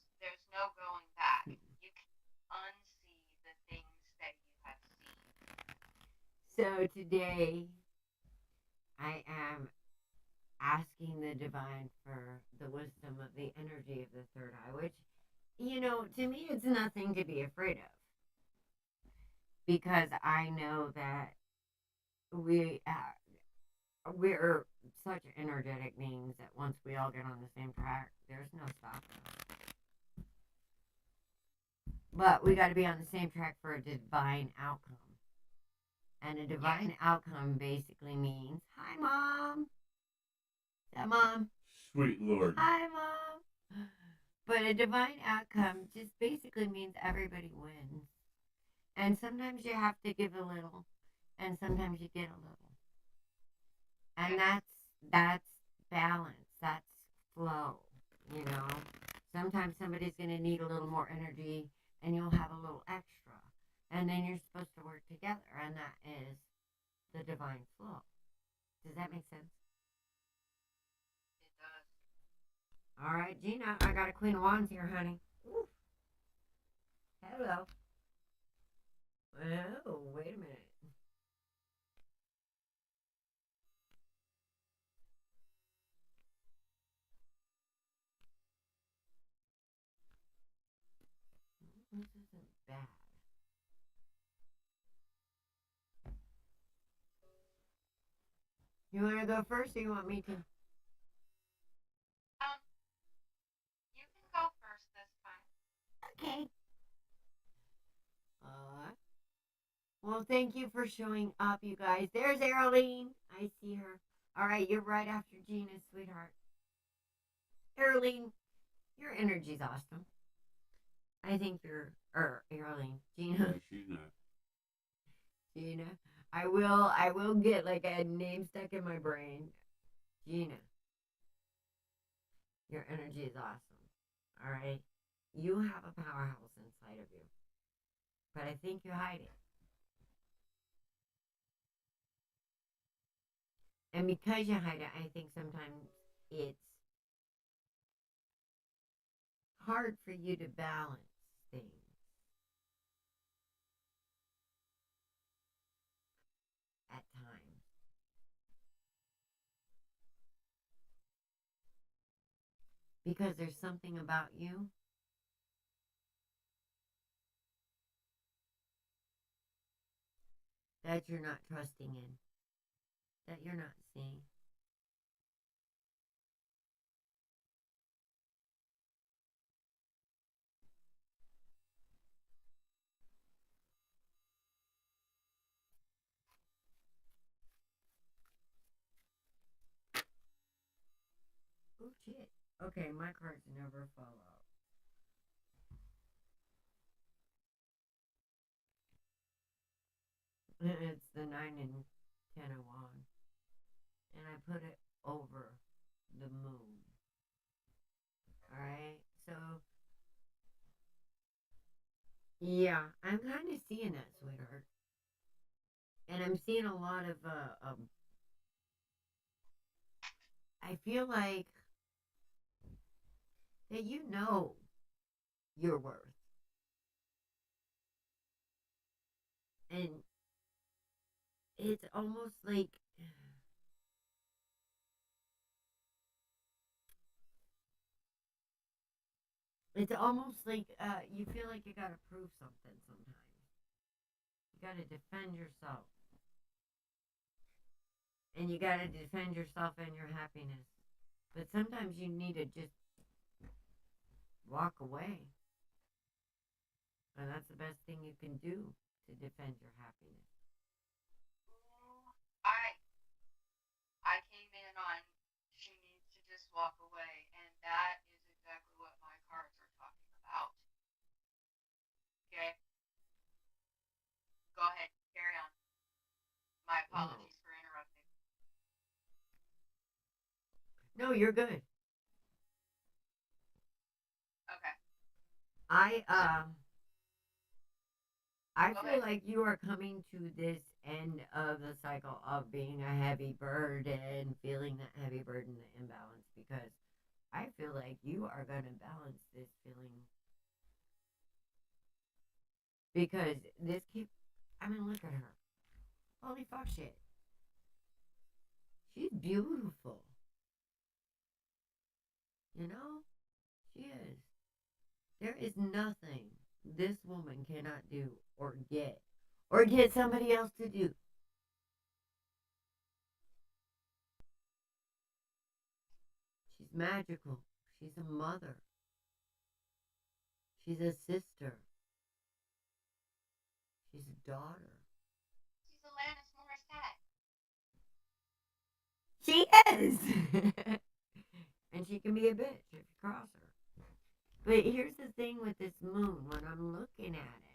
no going back. You can unsee the things that you have seen. So today, I am asking the divine for the wisdom of the energy of the third eye, which, to me, it's nothing to be afraid of. Because I know that we're such energetic beings that once we all get on the same track, there's no stopping us. But we got to be on the same track for a divine outcome. And a divine outcome basically means, hi, Mom. Yeah, Mom. Sweet Lord. Hi, Mom. But a divine outcome just basically means everybody wins. And sometimes you have to give a little, and sometimes you get a little. And that's balance, that's flow, You know, sometimes somebody's going to need a little more energy and you'll have a little extra. And then you're supposed to work together, and that is the divine flow. Does that make sense? It does. All right, Gina, I got a Queen of Wands here, honey. Ooh. Hello. Oh, wait a minute. This isn't bad. You want to go first, or you want me to? You can go first this time. Okay. Well, thank you for showing up, you guys. There's Arlene. I see her. All right, you're right after Gina, sweetheart. Arlene, your energy's awesome. I think Arlene, Gina. No, she's not. Gina. I will get like a name stuck in my brain. Gina. Your energy is awesome. All right. You have a powerhouse inside of you. But I think you hide it. And because you hide it, I think sometimes it's hard for you to balance things. At times. Because there's something about you that you're not trusting in, that you're not seeing. Oh shit. Okay, my cards never fall out. It's the 9 and 10 of Wands. And I put it over the moon. Alright? So, yeah, I'm kind of seeing that, sweetheart. And I'm seeing a lot of, I feel like that you know your worth. And it's almost like you feel like you gotta prove something sometimes. You gotta defend yourself. And you gotta defend yourself and your happiness. But sometimes you need to just walk away. And that's the best thing you can do to defend your happiness. I came in on she needs to just walk away, and that is exactly what my cards are talking about. Okay? Go ahead, carry on. My apologies for interrupting. No, you're good. Okay. I I Go feel ahead. like you are coming to this end of the cycle of being a heavy burden, feeling that heavy burden, the imbalance, because I feel like you are going to balance this feeling. Because this kid, I mean, look at her. Holy fuck shit. She's beautiful. You know? She is. There is nothing this woman cannot do or get somebody else to do. She's magical. She's a mother. She's a sister. She's a daughter. She's Alanis Morissette. She is. And she can be a bitch if you cross her. But here's the thing with this moon when I'm looking at it.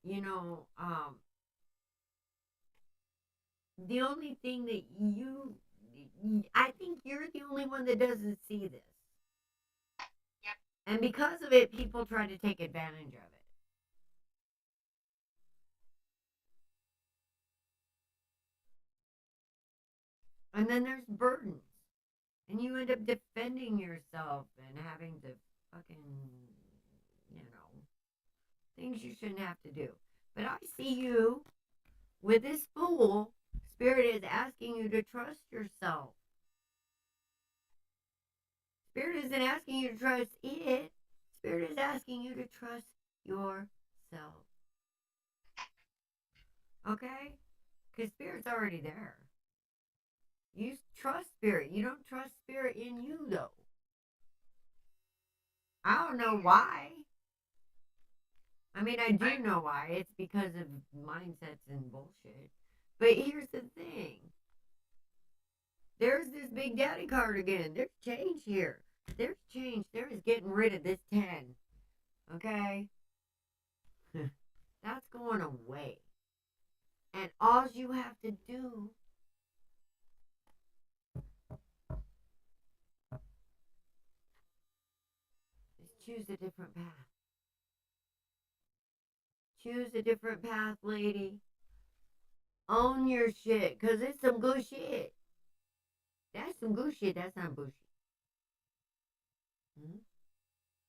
You know, the only thing that I think you're the only one that doesn't see this. And because of it, people try to take advantage of it. And then there's burdens. And you end up defending yourself and having to fucking, things you shouldn't have to do. But I see you with this fool. Spirit is asking you to trust yourself. Spirit isn't asking you to trust it. Spirit is asking you to trust yourself. Okay? Because Spirit's already there. You trust Spirit. You don't trust Spirit in you, though. I don't know why. I mean, I do know why. It's because of mindsets and bullshit. But here's the thing. There's this Big Daddy card again. There's change here. There's change. There is getting rid of this 10. Okay? That's going away. And all you have to do is choose a different path. Choose a different path, lady. Own your shit, because it's some good shit. That's some good shit. That's not bullshit.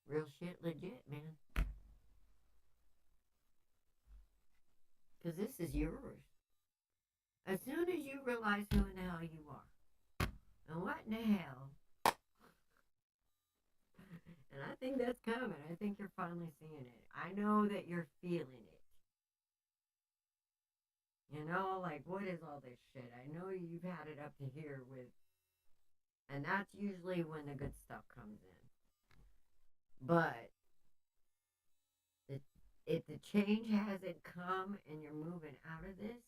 Real shit, legit, man. Because this is yours. As soon as you realize who in the hell you are, and what in the hell, and I think that's coming. I think you're finally seeing it. I know that you're feeling it. Like, what is all this shit? I know you've had it up to here with, and that's usually when the good stuff comes in. But if the change hasn't come and you're moving out of this,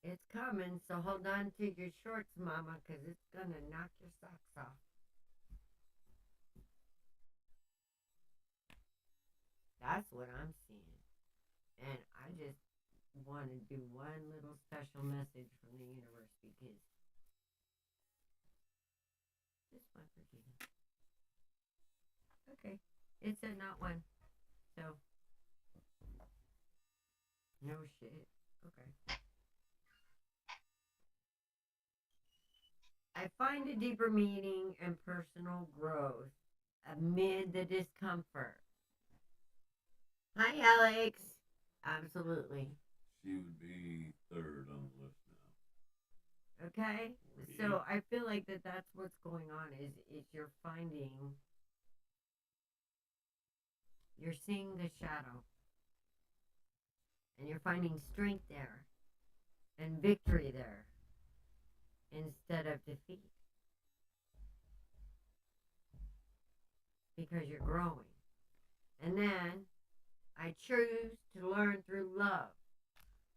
it's coming. So hold on to your shorts, mama, because it's going to knock your socks off. That's what I'm seeing. And I just want to do one little special message from the universe because this one for Gina. Okay. It said not one. So, no shit. Okay. I find a deeper meaning and personal growth amid the discomfort. Hi, Alex. Absolutely. She would be third on the list now. Okay? So I feel like that's what's going on is you're seeing the shadow. And you're finding strength there. And victory there. Instead of defeat. Because you're growing. And then I choose to learn through love,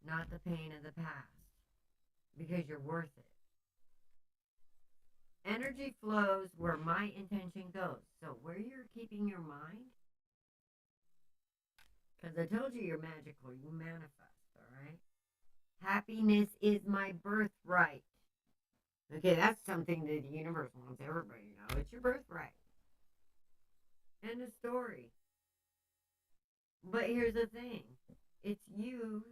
not the pain of the past, because you're worth it. Energy flows where my intention goes. So where you're keeping your mind, because I told you you're magical, you manifest, all right? Happiness is my birthright. Okay, that's something that the universe wants everybody to know. It's your birthright. End of story. But here's the thing. It's you.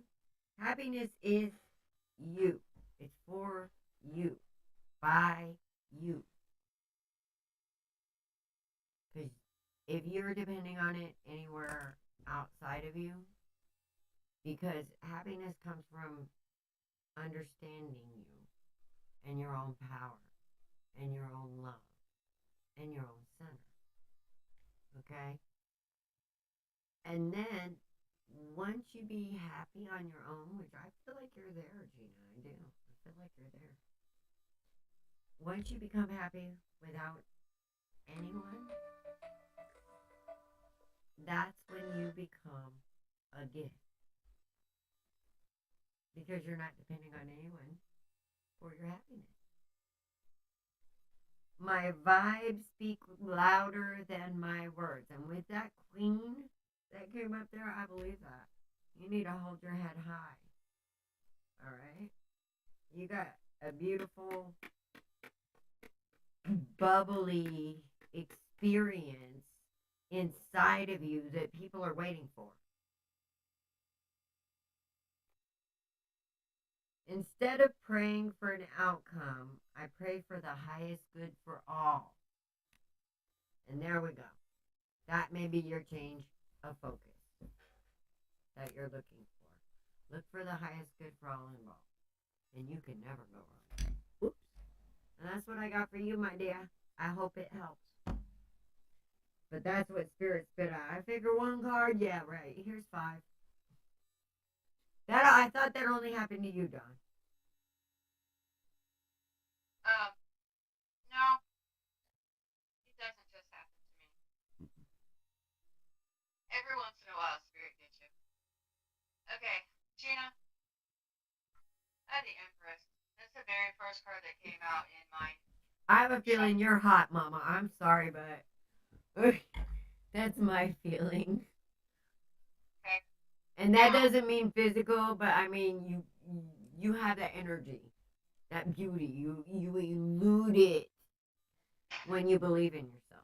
Happiness is you. It's for you. By you. Because if you're depending on it anywhere outside of you, because happiness comes from understanding you and your own power and your own love and your own center. Okay? And then, once you be happy on your own, which I feel like you're there, Gina, I do. I feel like you're there. Once you become happy without anyone, that's when you become a gift. Because you're not depending on anyone for your happiness. My vibes speak louder than my words. And with that queen that came up there, I believe that. You need to hold your head high. All right? You got a beautiful, bubbly experience inside of you that people are waiting for. Instead of praying for an outcome, I pray for the highest good for all. And there we go. That may be your change of focus that you're looking for. Look for the highest good for all involved. And you can never go wrong. Oops. And that's what I got for you, my dear. I hope it helps. But that's what Spirit spit out. I figure one card, yeah, right. Here's 5. That I thought that only happened to you, Don. No, it doesn't just happen to me. Every once in a while, Spirit gets you. Okay, Gina. The Empress. That's the very first card that came out in my. I have a feeling you're hot, Mama. I'm sorry, but that's my feeling. Okay. And that doesn't mean physical, but I mean you have that energy, that beauty. You elude it when you believe in yourself.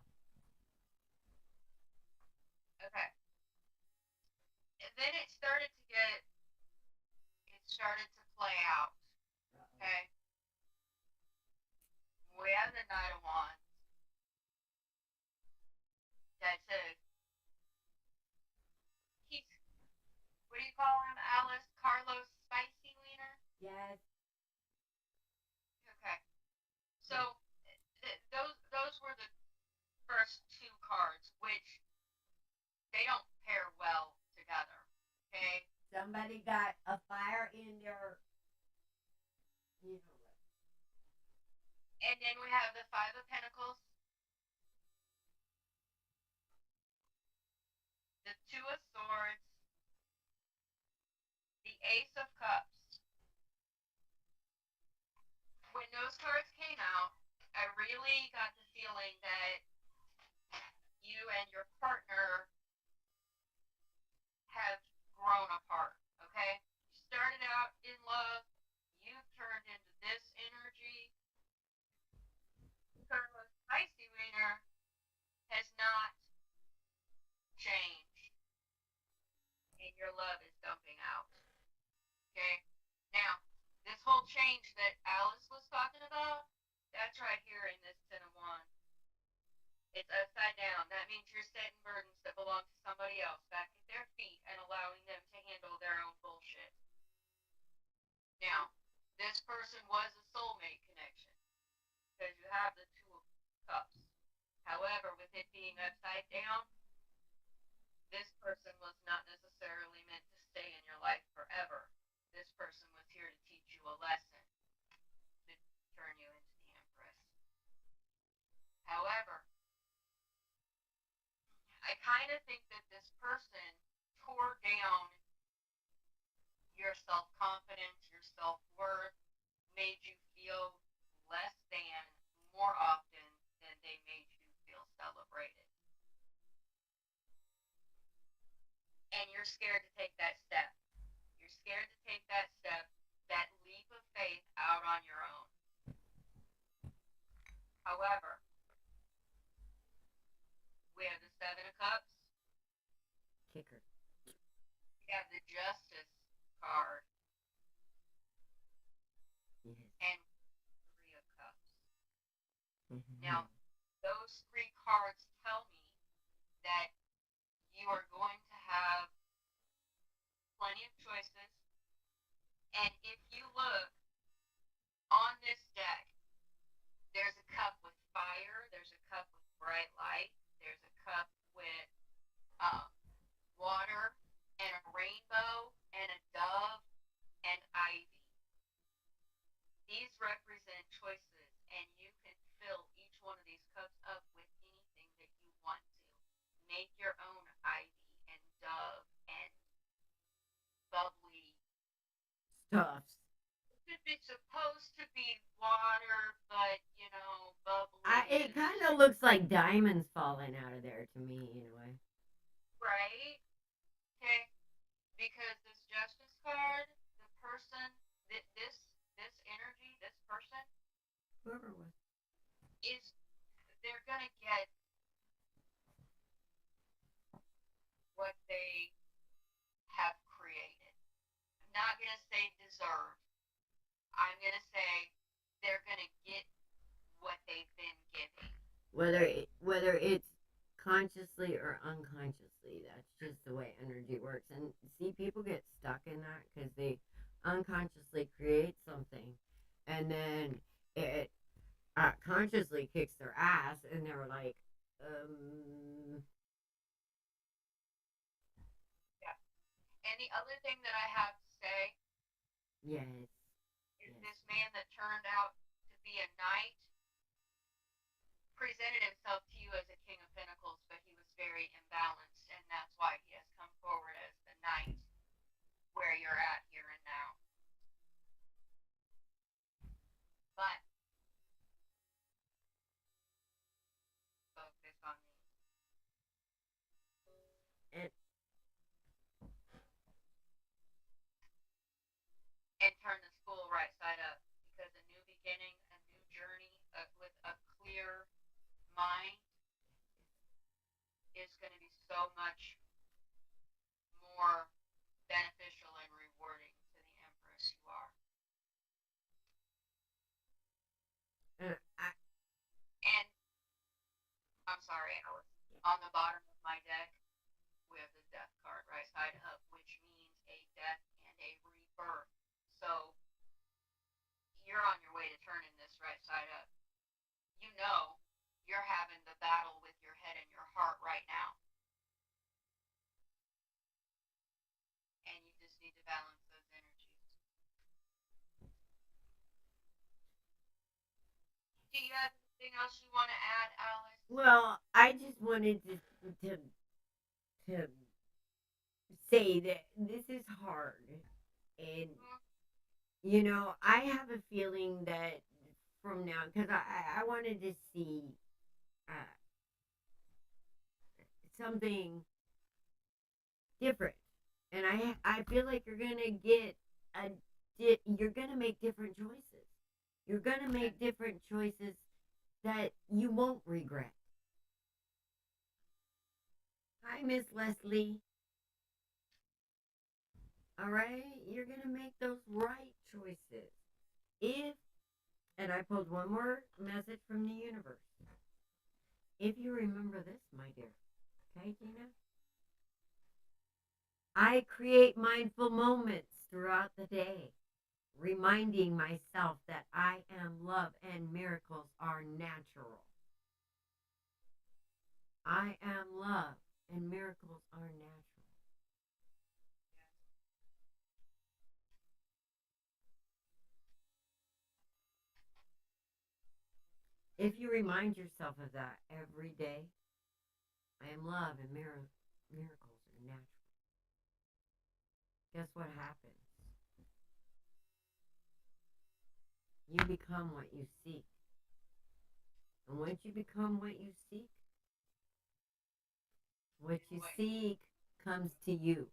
Okay. And then it started to play out. Okay. We have the Knight of Wands. That's he's, what do you call him, Alice? Carlos Spicy Wiener? Yes. Okay. So, those were the first 2 cards, which they don't pair well together. Okay? Somebody got a fire in their, you know what. And then we have the 5 of Pentacles, the 2 of Swords, the Ace of Cups. When those cards came out, I really got the feeling that you and your partner have grown apart, okay? You started out in love, you've turned into this energy. Carlos Spicy Wiener has not changed, and your love is dumping out, okay? Now, this whole change that Alice was talking about, that's right here in this Ten of Wands. It's upside down. That means you're setting burdens that belong to somebody else back at their feet and allowing them to handle their own bullshit. Now, this person was a soulmate connection because you have the 2 of Cups. However, with it being upside down, this person was not necessarily meant to stay in your life forever. This person was here to teach you a lesson, to turn you into the Empress. However, I kind of think that this person tore down your self-confidence, your self-worth, made you feel less than more often than they made you feel celebrated. And you're scared to take that step. You're scared to take that step, that leap of faith out on your own. However, we have the 7 of Cups. Kicker. We have the Justice card. Yes. And 3 of Cups. Mm-hmm. Now, those 3 cards tell me that you are going to have plenty of choices. And if you look on this deck, there's a cup with fire, there's a cup with bright light, there's a cup with water, and a rainbow, and a dove, and ivy. These represent choices, and you can fill each one of these cups up with anything that you want to. Make your own ivy and dove and bubbly Stuffs. It's supposed to be water, but bubbly. It kind of looks like diamonds falling out of there to me, in a way. Right? Okay. Because this Justice card, the person, this energy, this person, Whoever it was. is they're gonna get gonna say deserve. I'm gonna say they're gonna get what they've been giving. Whether it's consciously or unconsciously, that's just the way energy works. And see, people get stuck in that because they unconsciously create something, and then it consciously kicks their ass, and they're like, Yeah. And the other thing that I have to say yes, is this man that turned out to be a knight presented himself to you as a king of pentacles, but he was very imbalanced, and that's why he has come forward as the knight where you're at here and now. But focus on me. And turn the school right side up, because a new beginning, a new journey with a clear mind is going to be so much more beneficial and rewarding to the Empress you are. And I'm sorry, Alice. On the bottom of my deck, we have the death card right side up, which means a death and a rebirth. So you're on your way to turning this right side up. You know you're having the battle with your head and your heart right now. And you just need to balance those energies. Do you have anything else you want to add, Alice? Well, I just wanted to say that this is hard, and you know, I have a feeling that from now, because I wanted to see something different, and I feel like you're gonna get you're gonna make different choices. You're gonna make different choices that you won't regret. Hi, Miss Leslie. All right, you're gonna make those right choices. If, and I pulled one more message from the universe. If you remember this, my dear, okay, Gina? I create mindful moments throughout the day, reminding myself that I am love and miracles are natural. I am love and miracles are natural. If you remind yourself of that every day, I am love and miracles are natural. Guess what happens? You become what you seek. And once you become what you seek comes to you.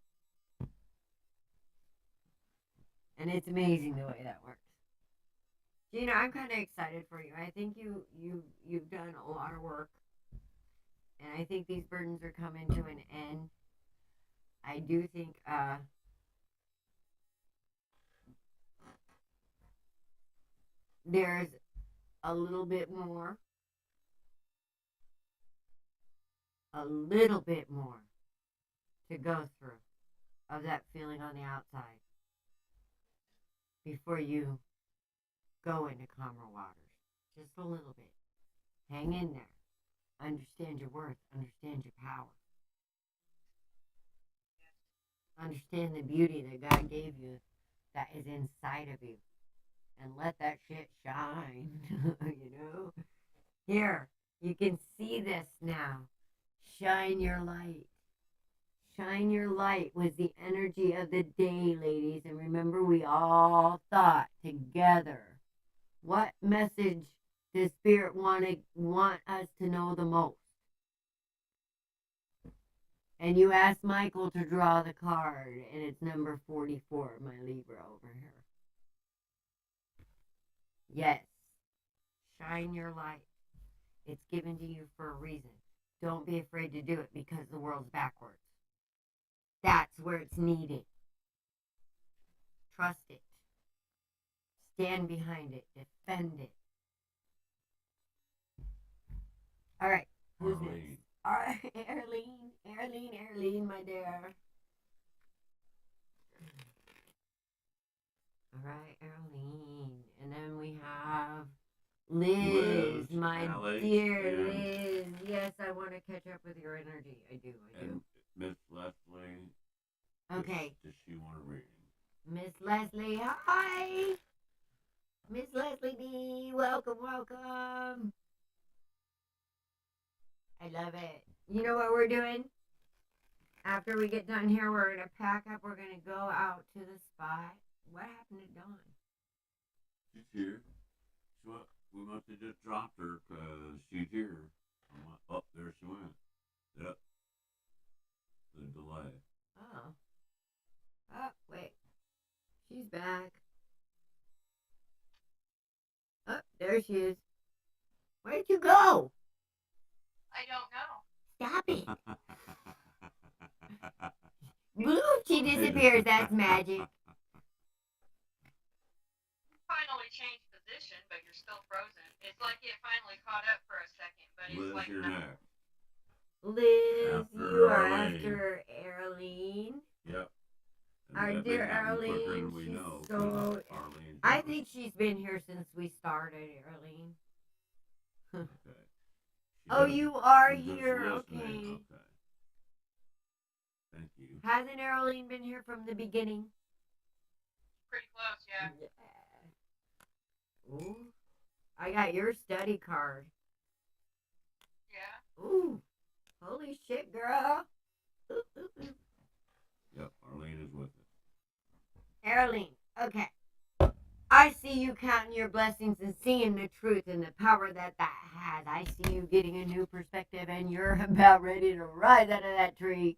And it's amazing the way that works. Gina, I'm kind of excited for you. I think you've done a lot of work, and I think these burdens are coming to an end. I do think there's a little bit more to go through of that feeling on the outside before you go into calmer waters. Just a little bit. Hang in there. Understand your worth. Understand your power. Understand the beauty that God gave you that is inside of you. And let that shit shine. You know? Here, you can see this now. Shine your light. Shine your light was the energy of the day, ladies. And remember, we all thought together. What message does Spirit want us to know the most? And you asked Michael to draw the card, and it's number 44, my Libra over here. Yes. Shine your light. It's given to you for a reason. Don't be afraid to do it because the world's backwards. That's where it's needed. trust it. Stand behind it. Defend it. All right. Who's next? Arlene. All right, Arlene, my dear. All right, Arlene. And then we have Liz, my Alex, dear and- Liz. Yes, I want to catch up with your energy. I do. And Miss Leslie. Okay. Does she want to read? Miss Leslie, hi. Miss Leslie D, welcome. I love it. You know what we're doing? After we get done here, we're going to pack up. We're going to go out to the spot. What happened to Dawn? She's here. We must have just dropped her because she's here. Oh, there she went. Yep. The delay. Oh, wait. She's back. Oh, there she is. Where'd you go? I don't know. Stop it. Blue, she disappears. That's magic. You finally changed position, but you're still frozen. It's like it finally caught up for a second, but it's Liz, like you're nothing. next. Liz, After you are Arlene. after Arlene. Yep. And Our that dear may happen quicker Arlene, than we she's know, 'cause so- Arlene's I young. think she's been here since we started, Arlene. Okay. Oh, you are she's just here. listening. Okay. Okay. Thank you. Hasn't Arlene been here from the beginning? Pretty close, yeah. Ooh. I got your study card. Yeah. Ooh. Holy shit, girl. Ooh. Yep, Arlene is with us. Arlene, okay. I see you counting your blessings and seeing the truth and the power that has. I see you getting a new perspective and you're about ready to rise out of that tree.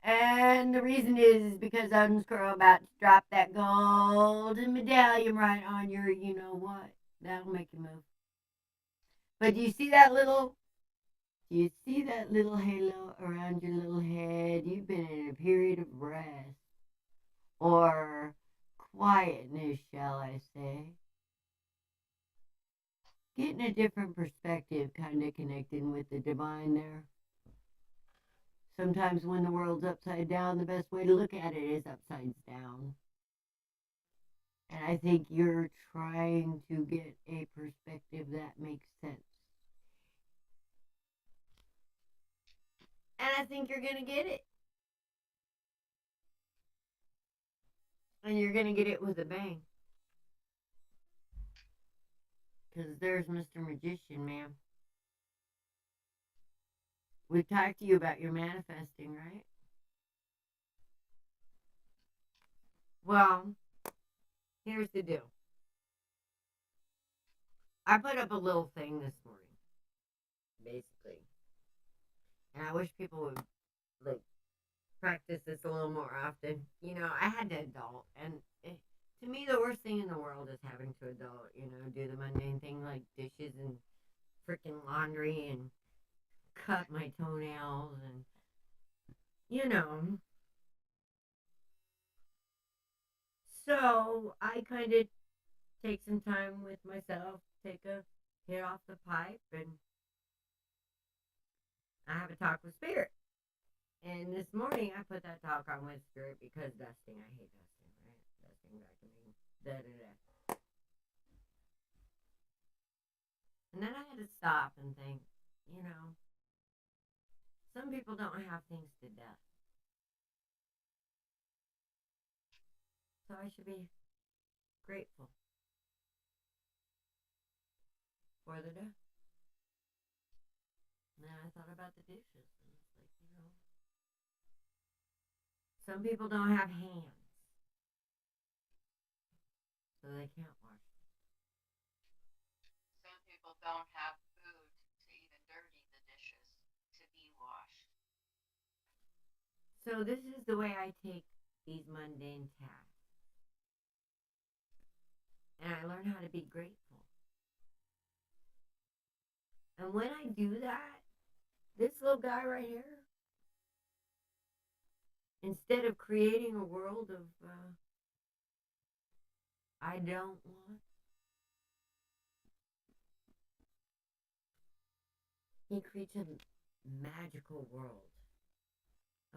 And the reason is because Unscroll about to drop that golden medallion right on your you know what. That'll make you move. But do you see that little halo around your little head? You've been in a period of rest. Or quietness, shall I say. Getting a different perspective, kind of connecting with the divine there. Sometimes when the world's upside down, the best way to look at it is upside down. And I think you're trying to get a perspective that makes sense. And I think you're going to get it. And you're going to get it with a bang. Because there's Mr. Magician, ma'am. We've talked to you about your manifesting, right? Well, here's the deal. I put up a little thing this morning, basically. And I wish people would, like, practice this a little more often. You know, I had to adult, and to me, the worst thing in the world is having to adult, you know, do the mundane thing like dishes and freaking laundry and cut my toenails and, you know. So I kind of take some time with myself, take a hit off the pipe, and I have a talk with Spirit. And this morning I put that talk on with Spirit because dusting, I hate dusting, right? Dusting vacuuming, da-da-da. And then I had to stop and think, you know, some people don't have things to dust. So I should be grateful for the dust. And then I thought about the dishes. And it's like, you know, some people don't have hands. So they can't wash. Some people don't have food to even dirty the dishes to be washed. So this is the way I take these mundane tasks. And I learn how to be grateful. And when I do that, this little guy right here, instead of creating a world of I don't want. He creates a magical world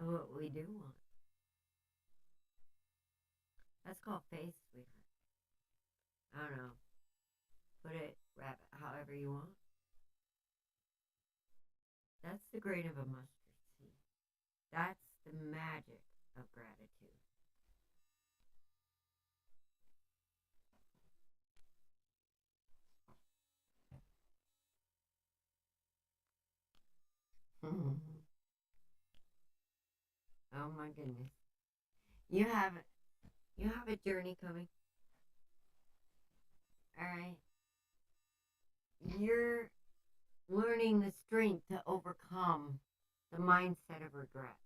of what we do want. That's called faith, sweetheart. I don't know. Put it, wrap it however you want. That's the grain of a mustard seed. That's the magic of gratitude. Oh my goodness. You have a journey coming. All right. You're learning the strength to overcome the mindset of regret.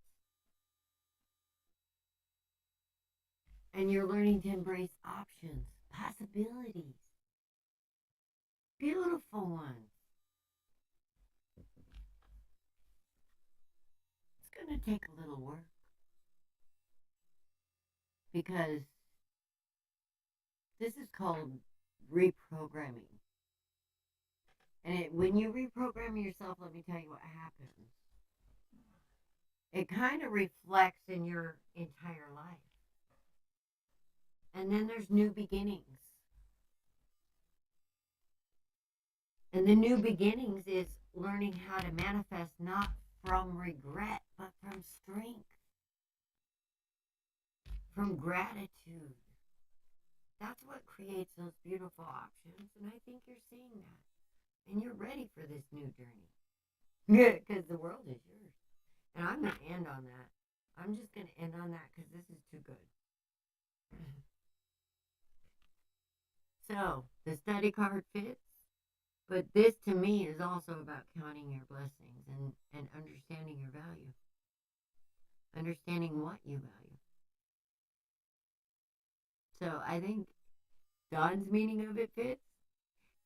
And you're learning to embrace options, possibilities, beautiful ones. It's going to take a little work because this is called reprogramming. And when you reprogram yourself, let me tell you what happens. It kind of reflects in your entire life. And then there's new beginnings. And the new beginnings is learning how to manifest not from regret, but from strength, from gratitude. That's what creates those beautiful options. And I think you're seeing that. And you're ready for this new journey. Good, because the world is yours. And I'm going to end on that. I'm just going to end on that because this is too good. So, the study card fits, but this to me is also about counting your blessings and understanding your value. Understanding what you value. So, I think Don's meaning of it fits,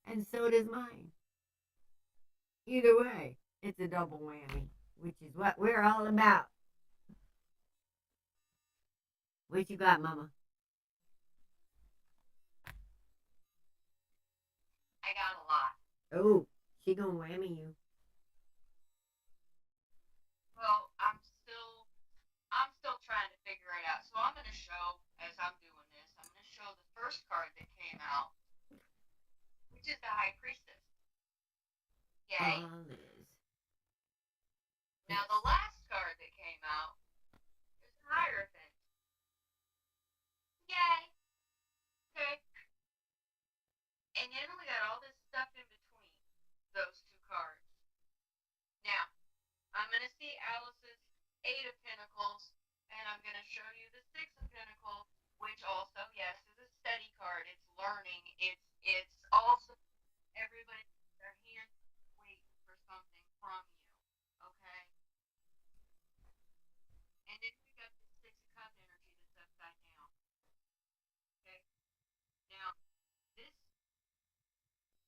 and so does mine. Either way, it's a double whammy, which is what we're all about. What you got, Mama? I got a lot. Oh, she gonna whammy you. Well, I'm still trying to figure it out. So I'm going to show, as I'm doing this, I'm going to show the first card that came out, which is the High Priestess. Yay. Liz. Now the last card that came out is the Hierophant. Yay. Okay. And then we got all this stuff in between those two cards. Now, I'm going to see Alice's Eight of Pentacles, and I'm going to show you the Six of Pentacles, which also, yes, is a study card. It's learning. It's also everybody, their hands waiting for something from you. Okay? And then we got the Six of Cups energy that's upside down. Okay? Now,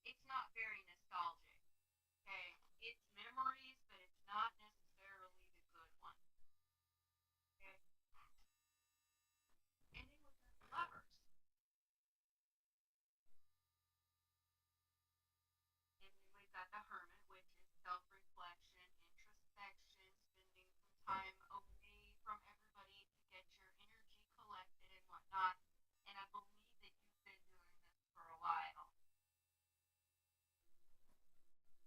it's not very nostalgic. Okay? It's memories, but it's not necessarily the good ones. Okay? And then we got the Lovers. And then we've got the Hermit, which is self-reflection, introspection, spending some time away from everybody to get your energy collected and whatnot. And I believe that you've been doing this for a while.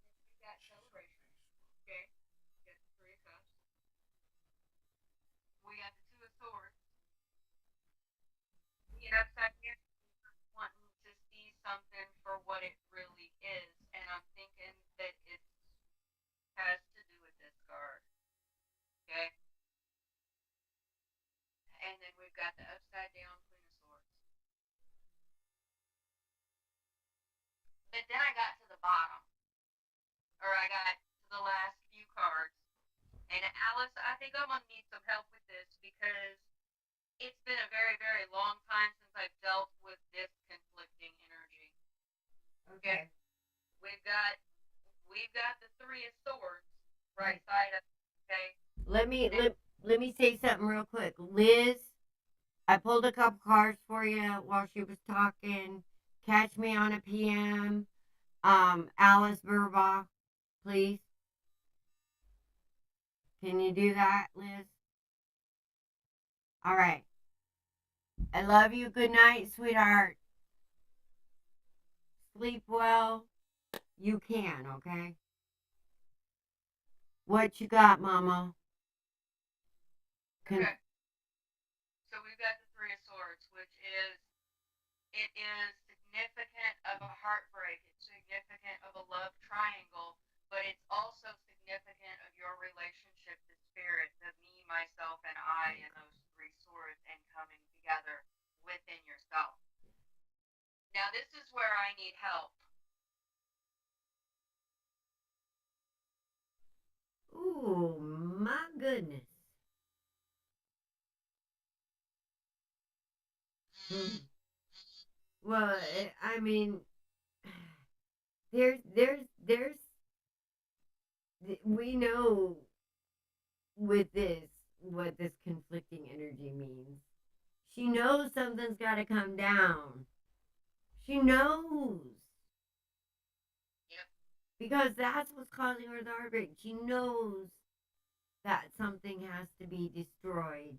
Then we've got Celebration. Okay? We got the Three of Cups. We got the Two of Swords. We get upside down, wanting to see something for what it really is. And I'm thinking that it has to do with this card. Okay? And then we've got the upside down Queen of Swords. But then I got to the bottom. Or I got to the last few cards. And Alice, I think I'm going to need some help with this because it's been a very, very long time since I've dealt with this conflicting energy. Okay. We've got the Three of Swords right side up. Okay. Let me say something real quick. Liz, I pulled a couple cards for you while she was talking. Catch me on a PM. Alice Burbach, please. Can you do that, Liz? All right. I love you. Good night, sweetheart. Sleep well. You can, okay? What you got, Mama? Okay. So we've got the Three of Swords, which is it is significant of a heartbreak. It's significant of a love triangle, but it's also significant of your relationship to spirit, the me, myself, and I, and those three swords, and coming together within yourself. Now, this is where I need help. Ooh, my goodness. Well, I mean, there's, we know with this what this conflicting energy means. She knows something's got to come down. She knows. Yep. Because that's what's causing her the heartbreak. She knows that something has to be destroyed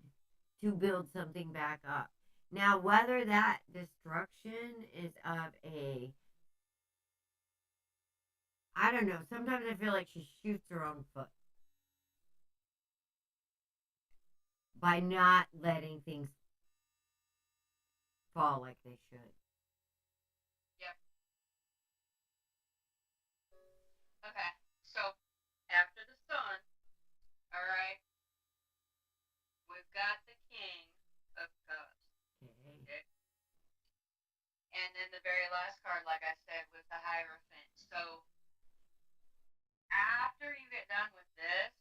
to build something back up. Now, whether that destruction is of a, I don't know, sometimes I feel like she shoots her own foot by not letting things fall like they should. Yep. Okay. So after the sun, all right, we've got the King of Cups. Okay. And then the very last card, like I said, was the Hierophant. So after you get done with this,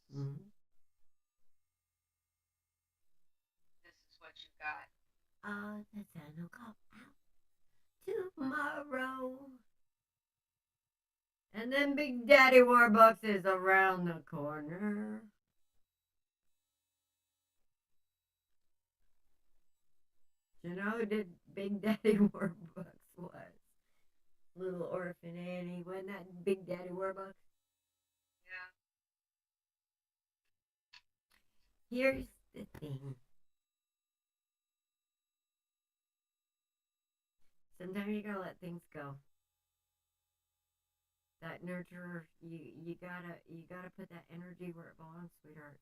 this is what you got. Oh, the sun will come out tomorrow. And then Big Daddy Warbucks is around the corner. You know who did Big Daddy Warbucks was? Little Orphan Annie. Wasn't that Big Daddy Warbucks? Yeah. Here's the thing. Sometimes you gotta let things go. That nurturer, you gotta put that energy where it belongs, sweetheart.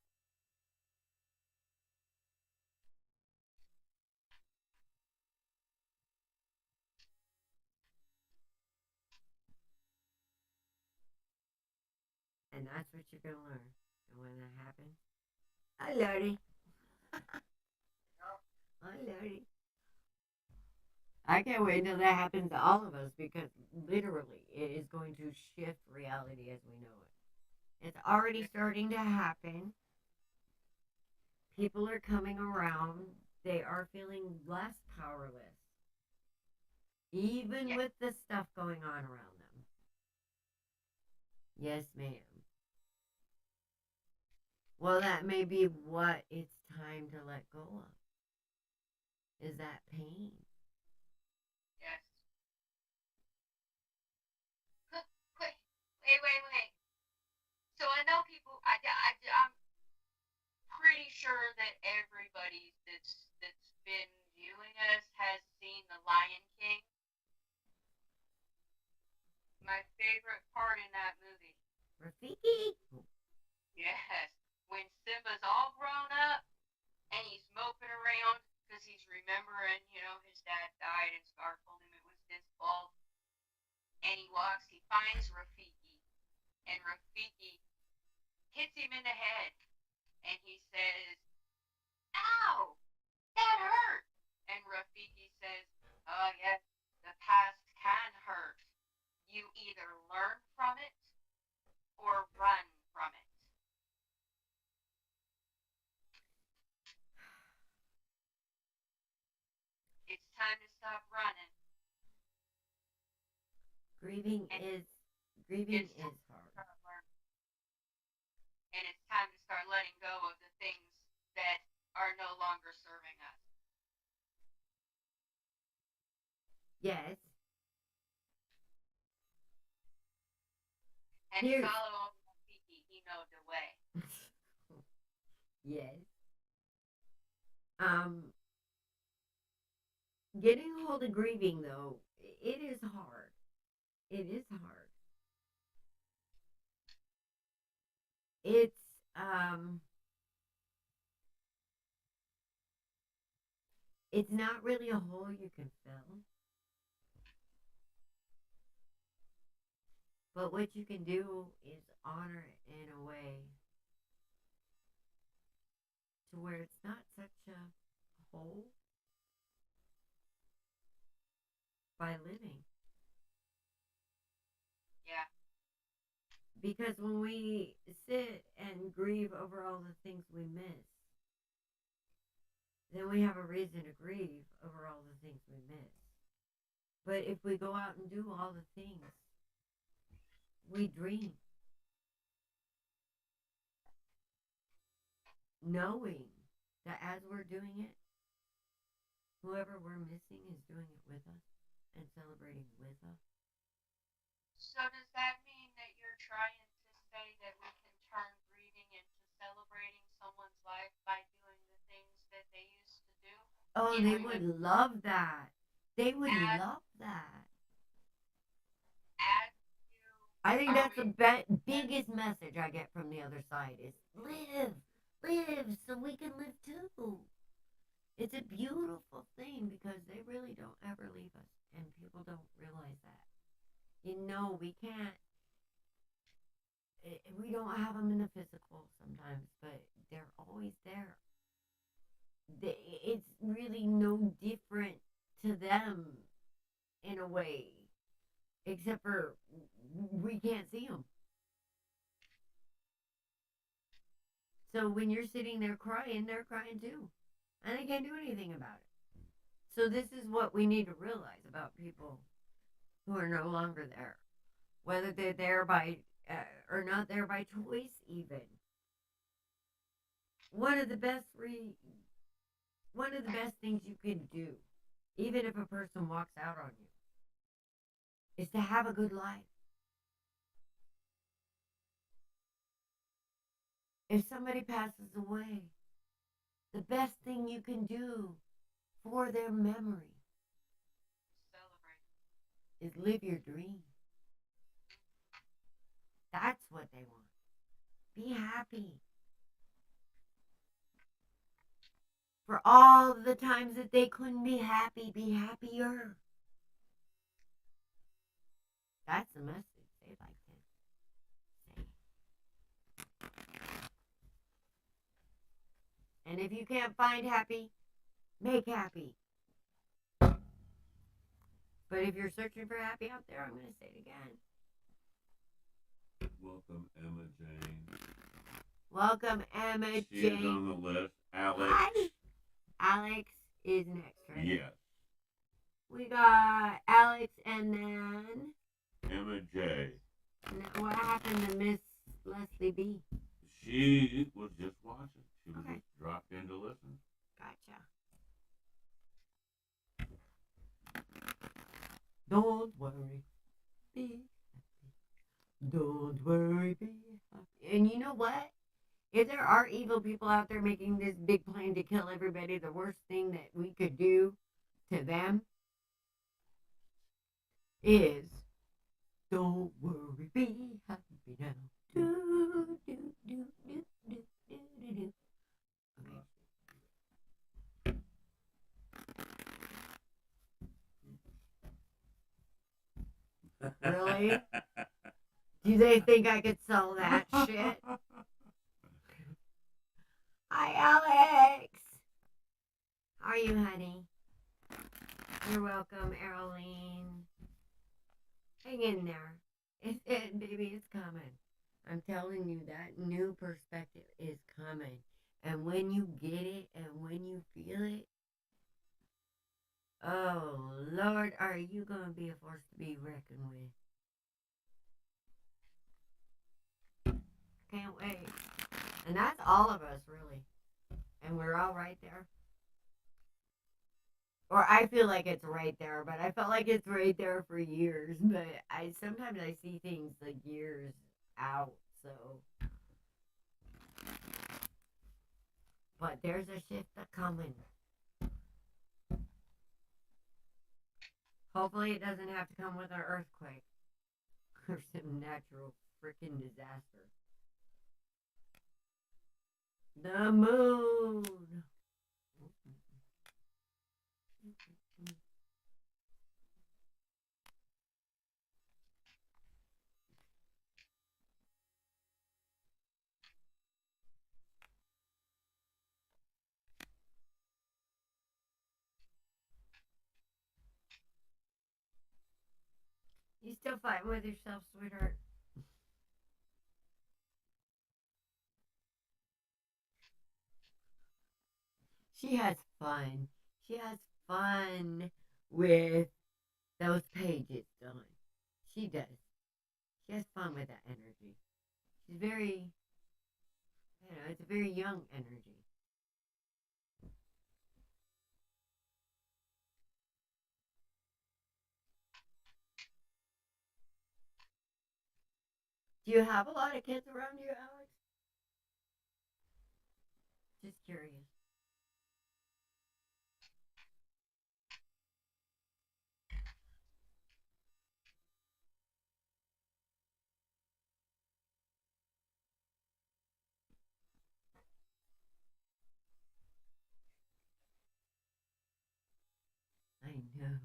And that's what you're gonna learn. And when that happens, I lordy. I lordy. I can't wait until that happens to all of us because literally it is going to shift reality as we know it. It's already starting to happen. People are coming around. They are feeling less powerless, even with the stuff going on around them. Yes, ma'am. Well, that may be what it's time to let go of. Is that pain? Yes. Wait. So I know people. I'm pretty sure that everybody that's been viewing us has seen The Lion King. My favorite part in that movie. Rafiki? Yes. When Simba's all grown up and he's moping around because he's remembering, his dad died and Scar told him it was his fault. And he finds Rafiki, and Rafiki hits him in the head, and he says, "Ow, that hurt." And Rafiki says, "Oh yes, the past can hurt. You either learn from it or run from it." It's time to stop running. Grieving is hard. And it's time to start letting go of the things that are no longer serving us. Yes. And Here's- follow he know the way. Yes. Getting a hold of grieving, though, it is hard. It is hard. It's it's not really a hole you can fill. But what you can do is honor it in a way to where it's not such a hole by living. Yeah. Because when we sit and grieve over all the things we miss, then we have a reason to grieve over all the things we miss. But if we go out and do all the things, we dream, knowing that as we're doing it, whoever we're missing is doing it with us and celebrating with us. So does that mean that you're trying to say that we can turn grieving into celebrating someone's life by doing the things that they used to do? Oh, In they remem- would love that. They would As- love that. As you I think are that's the re- biggest message I get from the other side is live so we can live too. It's a beautiful thing because they really don't ever leave us and people don't realize that. We can't, we don't have them in the physical sometimes, but they're always there. It's really no different to them in a way, except for we can't see them. So when you're sitting there crying, they're crying too. And they can't do anything about it. So this is what we need to realize about people who are no longer there. Whether they're there by or not there by choice even. One of the best things you can do, even if a person walks out on you, is to have a good life. If somebody passes away, the best thing you can do for their memory celebrate. is live your dream. That's what they want. Be happy. For all the times that they couldn't be happy, be happier. That's the message they like to say. And if you can't find happy, make happy. But if you're searching for happy out there, I'm going to say it again. Welcome, Emma Jane. Welcome, Emma She Jane. is on the list. Alex. Hi. Alex is next, right? Yes. We got Alex and then Emma J. and what happened to Miss Leslie B? She was just watching. She was Okay. just dropped in to listen. Gotcha. Don't worry, be happy. Don't worry, be happy. And you know what? If there are evil people out there making this big plan to kill everybody, the worst thing that we could do to them is don't worry, be happy now. Do, do, do, do, do, do, do, do. Okay. Really? Do they think I could sell that shit? Hi, Alex. How are you, honey? You're welcome, Arlene. Hang in there. Baby, it's coming. I'm telling you, that new perspective is coming. And when you get it and when you feel it, oh, Lord, are you going to be a force to be reckoned with? Can't wait. And that's all of us, really. And we're all right there. Or I feel like it's right there, but I felt like it's right there for years. But I sometimes I see things like years out. So, but there's a shift coming. Hopefully, it doesn't have to come with an earthquake or some natural freaking disaster. The moon. You still fighting with yourself, sweetheart? She has fun. She has fun with those pages done. She does. She has fun with that energy. She's very, it's a very young energy. Do you have a lot of kids around you, Alex? Just curious. I know.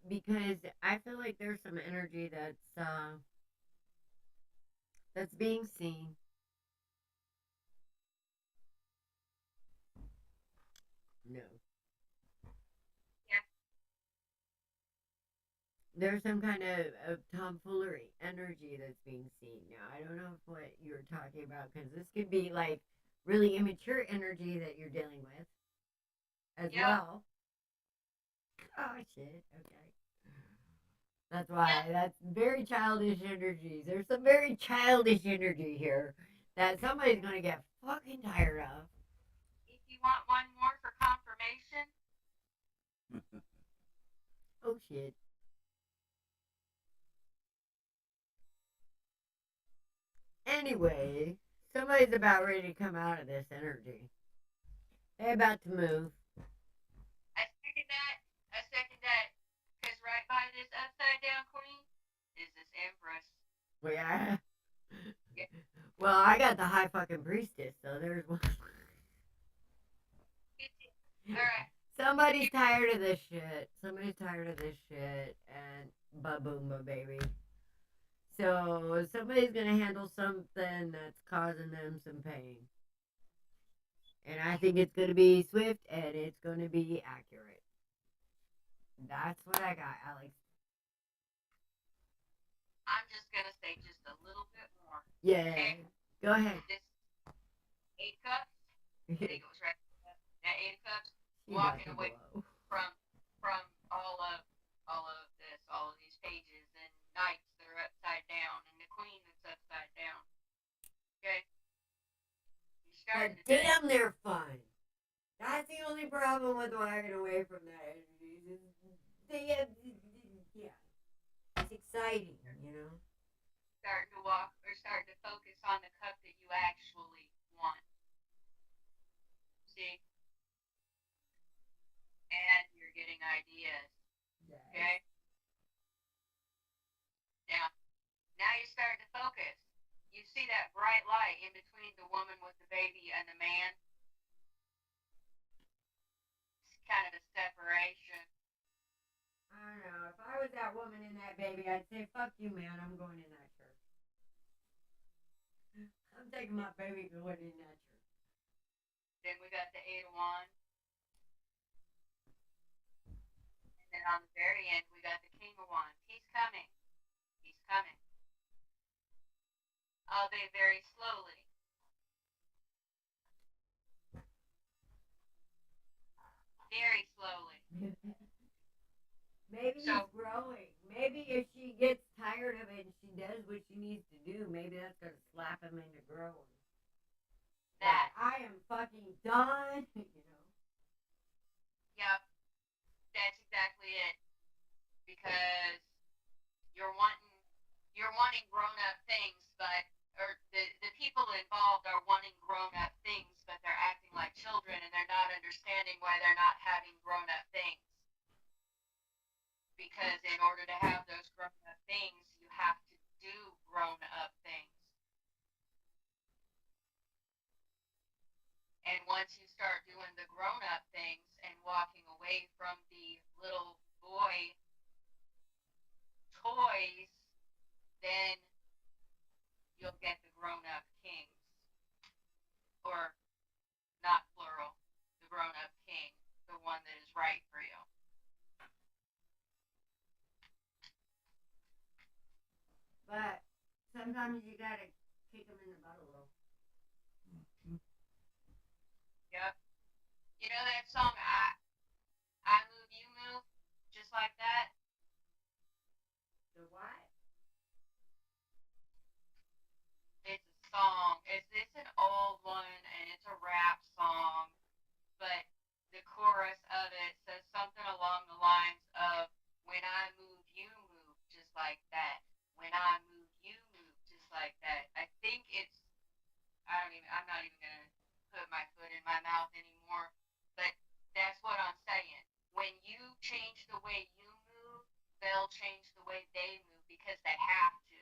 Because I feel like there's some energy that's being seen. No. Yeah. There's some kind of tomfoolery energy that's being seen. Now, I don't know what you're talking about because this could be like really immature energy that you're dealing with as Yep. well. Oh, shit. Okay. That's why. Yep. That's very childish energy. There's some very childish energy here that somebody's going to get fucking tired of. If you want one more for confirmation, Oh, shit. Anyway, somebody's about ready to come out of this energy. They're about to move. I second that. I second that. Because right by this upside down queen is this empress. Well, yeah. Yeah. Well, I got the high fucking priestess, so there's one. Alright. Somebody's tired of this shit. Somebody's tired of this shit, and ba-boomba, baby. So somebody's gonna handle something that's causing them some pain. And I think it's gonna be swift and it's gonna be accurate. That's what I got, Alex. I'm just going to say just a little bit more. Yeah. Okay. Go ahead. This 8 cups, I think it was right. That 8 cups, She walking about to away blow. from all of this, all of these pages and knights that are upside down and the queen that's upside down. Okay? You're But starting to damn, they're fun. That's the only problem with walking away from that energy. Yeah, it's exciting, you know. starting to walk or starting to focus on the cup that you actually want. See? And you're getting ideas. Okay? Now you're starting to focus. You see that bright light in between the woman with the baby and the man? It's kind of a separation. I don't know. If I was that woman and that baby, I'd say, fuck you, man. I'm going in that church. I'm taking my baby going in that church. Then we got the 8 of Wands. And then on the very end, we got the King of Wands. He's coming. He's coming. Albeit very slowly. Very slowly. Maybe he's growing. Maybe if she gets tired of it and she does what she needs to do, maybe that's going to slap him into growing. that. I am fucking done. Yep, that's exactly it. Because you're wanting grown up things, but or the people involved are wanting grown up things, but they're acting like children and they're not understanding why they're not having grown up things. Because in order to have those grown up things, you have to do grown up things. And once you start doing the grown up things and walking away from the little boy toys, then you'll get the grown up kings. Or not plural, the grown up king, the one that is right for you. But sometimes you gotta kick them in the butt a little. Yep. You know that song, I Move, You Move, just like that? The what? It's a song. It's an old one, and it's a rap song, but the chorus of it says something along the lines of, when I move, you move, just like that. When I move, you move, just like that. I think it's, I'm not even going to put my foot in my mouth anymore, but that's what I'm saying. When you change the way you move, they'll change the way they move because they have to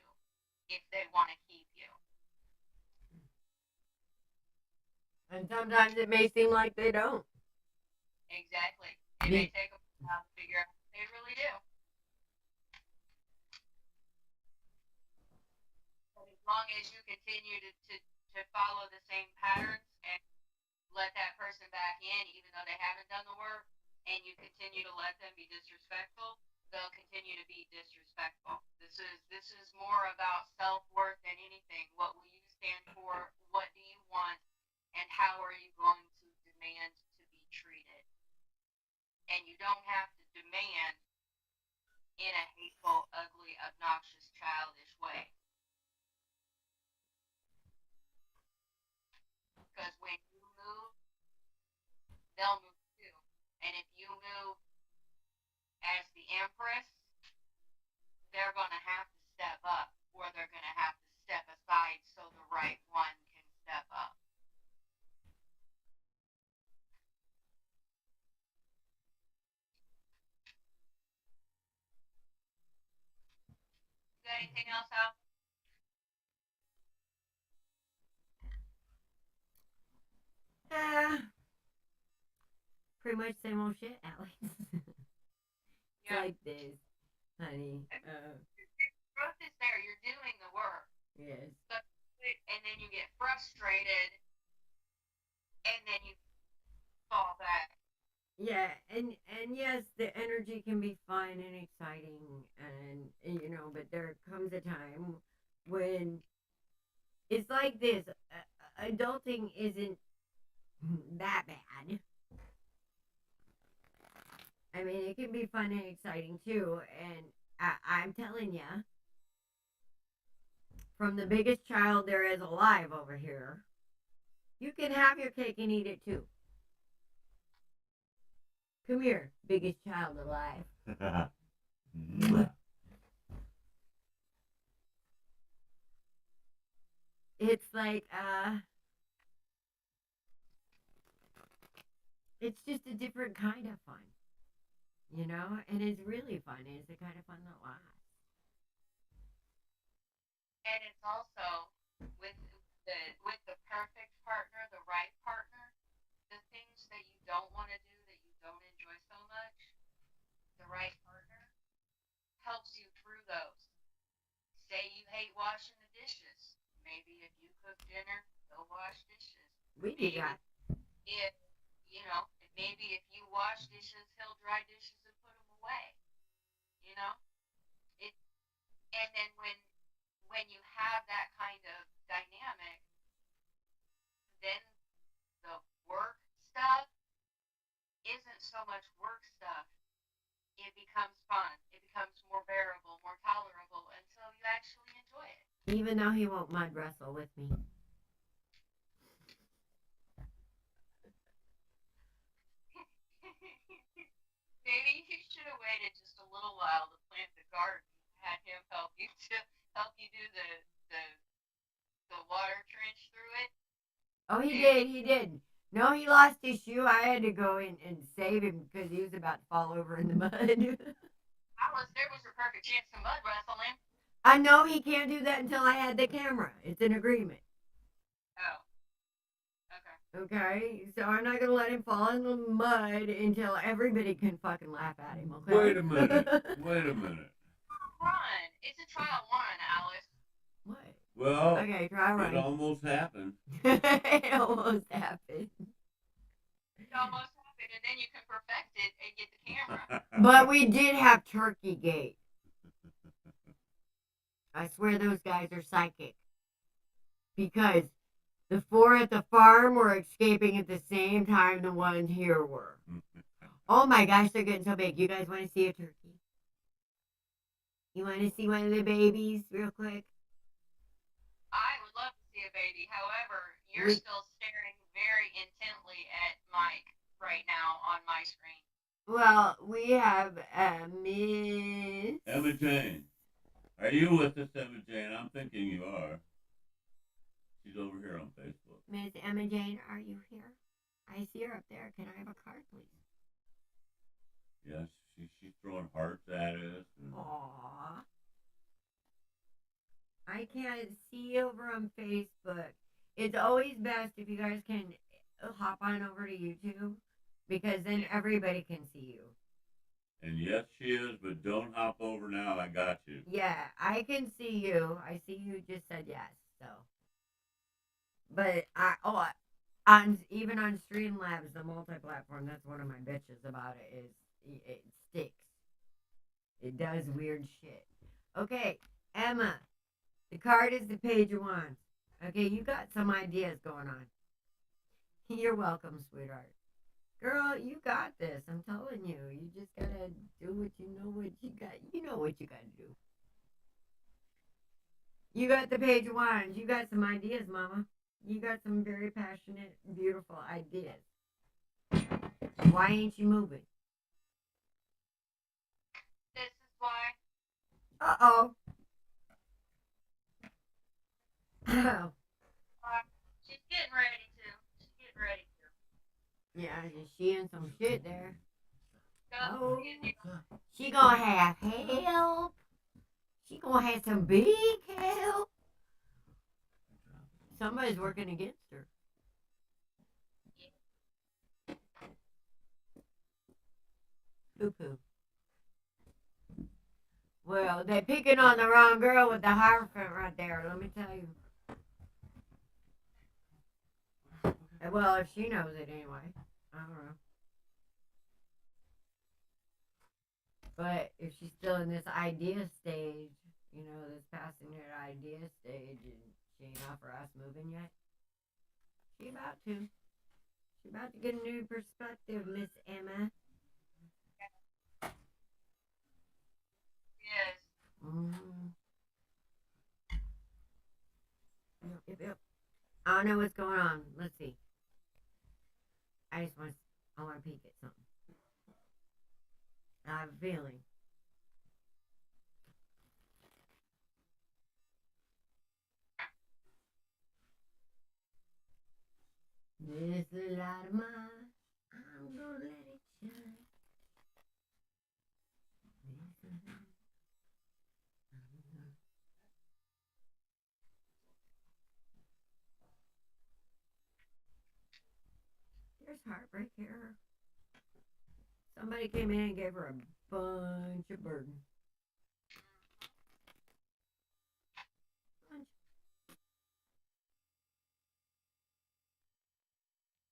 if they want to keep you. And sometimes it may seem like they don't. Exactly. It may take a while to figure out what they really do. But as long as you continue to follow the same patterns and let that person back in, even though they haven't done the work, and you continue to let them be disrespectful, they'll continue to be disrespectful. This is more about self-worth than anything. What will you stand for? What do you want? And how are you going to demand to be treated? And you don't have to demand in a hateful, ugly, obnoxious, childish way. Because when you move, they'll move too. And if you move as the Empress, they're going to have to step up, or they're going to have to step aside so the right one can step up. You got anything else out? Pretty much same old shit, Alex. It's Yeah. like this, honey. Growth is there. You're doing the work. Yes. And then you get frustrated, and then you fall back. Yeah, and yes, the energy can be fun and exciting, and but there comes a time when it's like this. Adulting isn't that bad. I mean, it can be fun and exciting too, and I'm telling you, from the biggest child there is alive over here, you can have your cake and eat it too. Come here, biggest child alive. It's like, it's just a different kind of fun, and it's really fun. It's the kind of fun that lasts. And it's also with the perfect partner, the right partner, the things that you don't want to do, that you don't enjoy so much, the right partner helps you through those. Say you hate washing the dishes. Maybe if you cook dinner, he'll wash dishes. We do that. If maybe if you wash dishes, he'll dry dishes and put them away. You know, it. And then when you have that kind of dynamic, then the work stuff isn't so much work stuff. It becomes fun. It becomes more bearable, more tolerable, and so you actually enjoy it. Even though he won't mud wrestle with me. Maybe you should have waited just a little while to plant the garden. Had him help you do the the water trench through it. Oh, he did. He did. No, he lost his shoe. I had to go in and save him because he was about to fall over in the mud. There was a perfect chance to mud wrestle him. I know he can't do that until I had the camera. It's an agreement. Oh. Okay. Okay, so I'm not gonna let him fall in the mud until everybody can fucking laugh at him. Okay. Wait a minute. Wait a minute. Run. It's a trial run, Alice. What? Well, Okay, try it right. almost happened. It almost happened. It almost happened, and then you can perfect it and get the camera. But we did have Turkey Gate. I swear those guys are psychic. Because the 4 at the farm were escaping at the same time the ones here were. Oh my gosh, they're getting so big. You guys want to see a turkey? You want to see one of the babies real quick? I would love to see a baby. However, you're still staring very intently at Mike right now on my screen. Well, we have Miss Emma Jane. Are you with us, Emma Jane? I'm thinking you are. She's over here on Facebook. Miss Emma Jane, are you here? I see her up there. Can I have a card, please? Yes, she's throwing hearts at us. And... Aww. I can't see over on Facebook. It's always best if you guys can hop on over to YouTube because then everybody can see you. And yes, she is, but don't hop over now. I got you. Yeah, I can see you. I see you just said yes, so. But even on Streamlabs, the multi-platform, that's one of my bitches about it is it sticks. It does weird shit. Okay, Emma, the card is the Page of Wands. Okay, you got some ideas going on. You're welcome, sweetheart. Girl, you got this. I'm telling you. You just gotta do what you know what you got. You know what you gotta do. You got the Page of Wands. You got some ideas, mama. You got some very passionate, beautiful ideas. Why ain't you moving? This is why. Uh-oh. Oh. She's getting ready to. She's getting ready to. Yeah, she in some shit there. Oh. She gonna have help. She gonna have some big help. Somebody's working against her. Poo-poo. Well, they're picking on the wrong girl with the Hierophant right there, let me tell you. Well, if she knows it anyway. I don't know. But if she's still in this idea stage, you know, this passionate idea stage, and she ain't off her ass moving yet, she about to. She about to get a new perspective, Miss Emma. Yes. Mm-hmm. Yep. I don't know what's going on. Let's see. I want to peek at something. I have a feeling. This light of mine, I'm gonna let it shine. There's heartbreak here. Somebody came in and gave her a bunch of burden.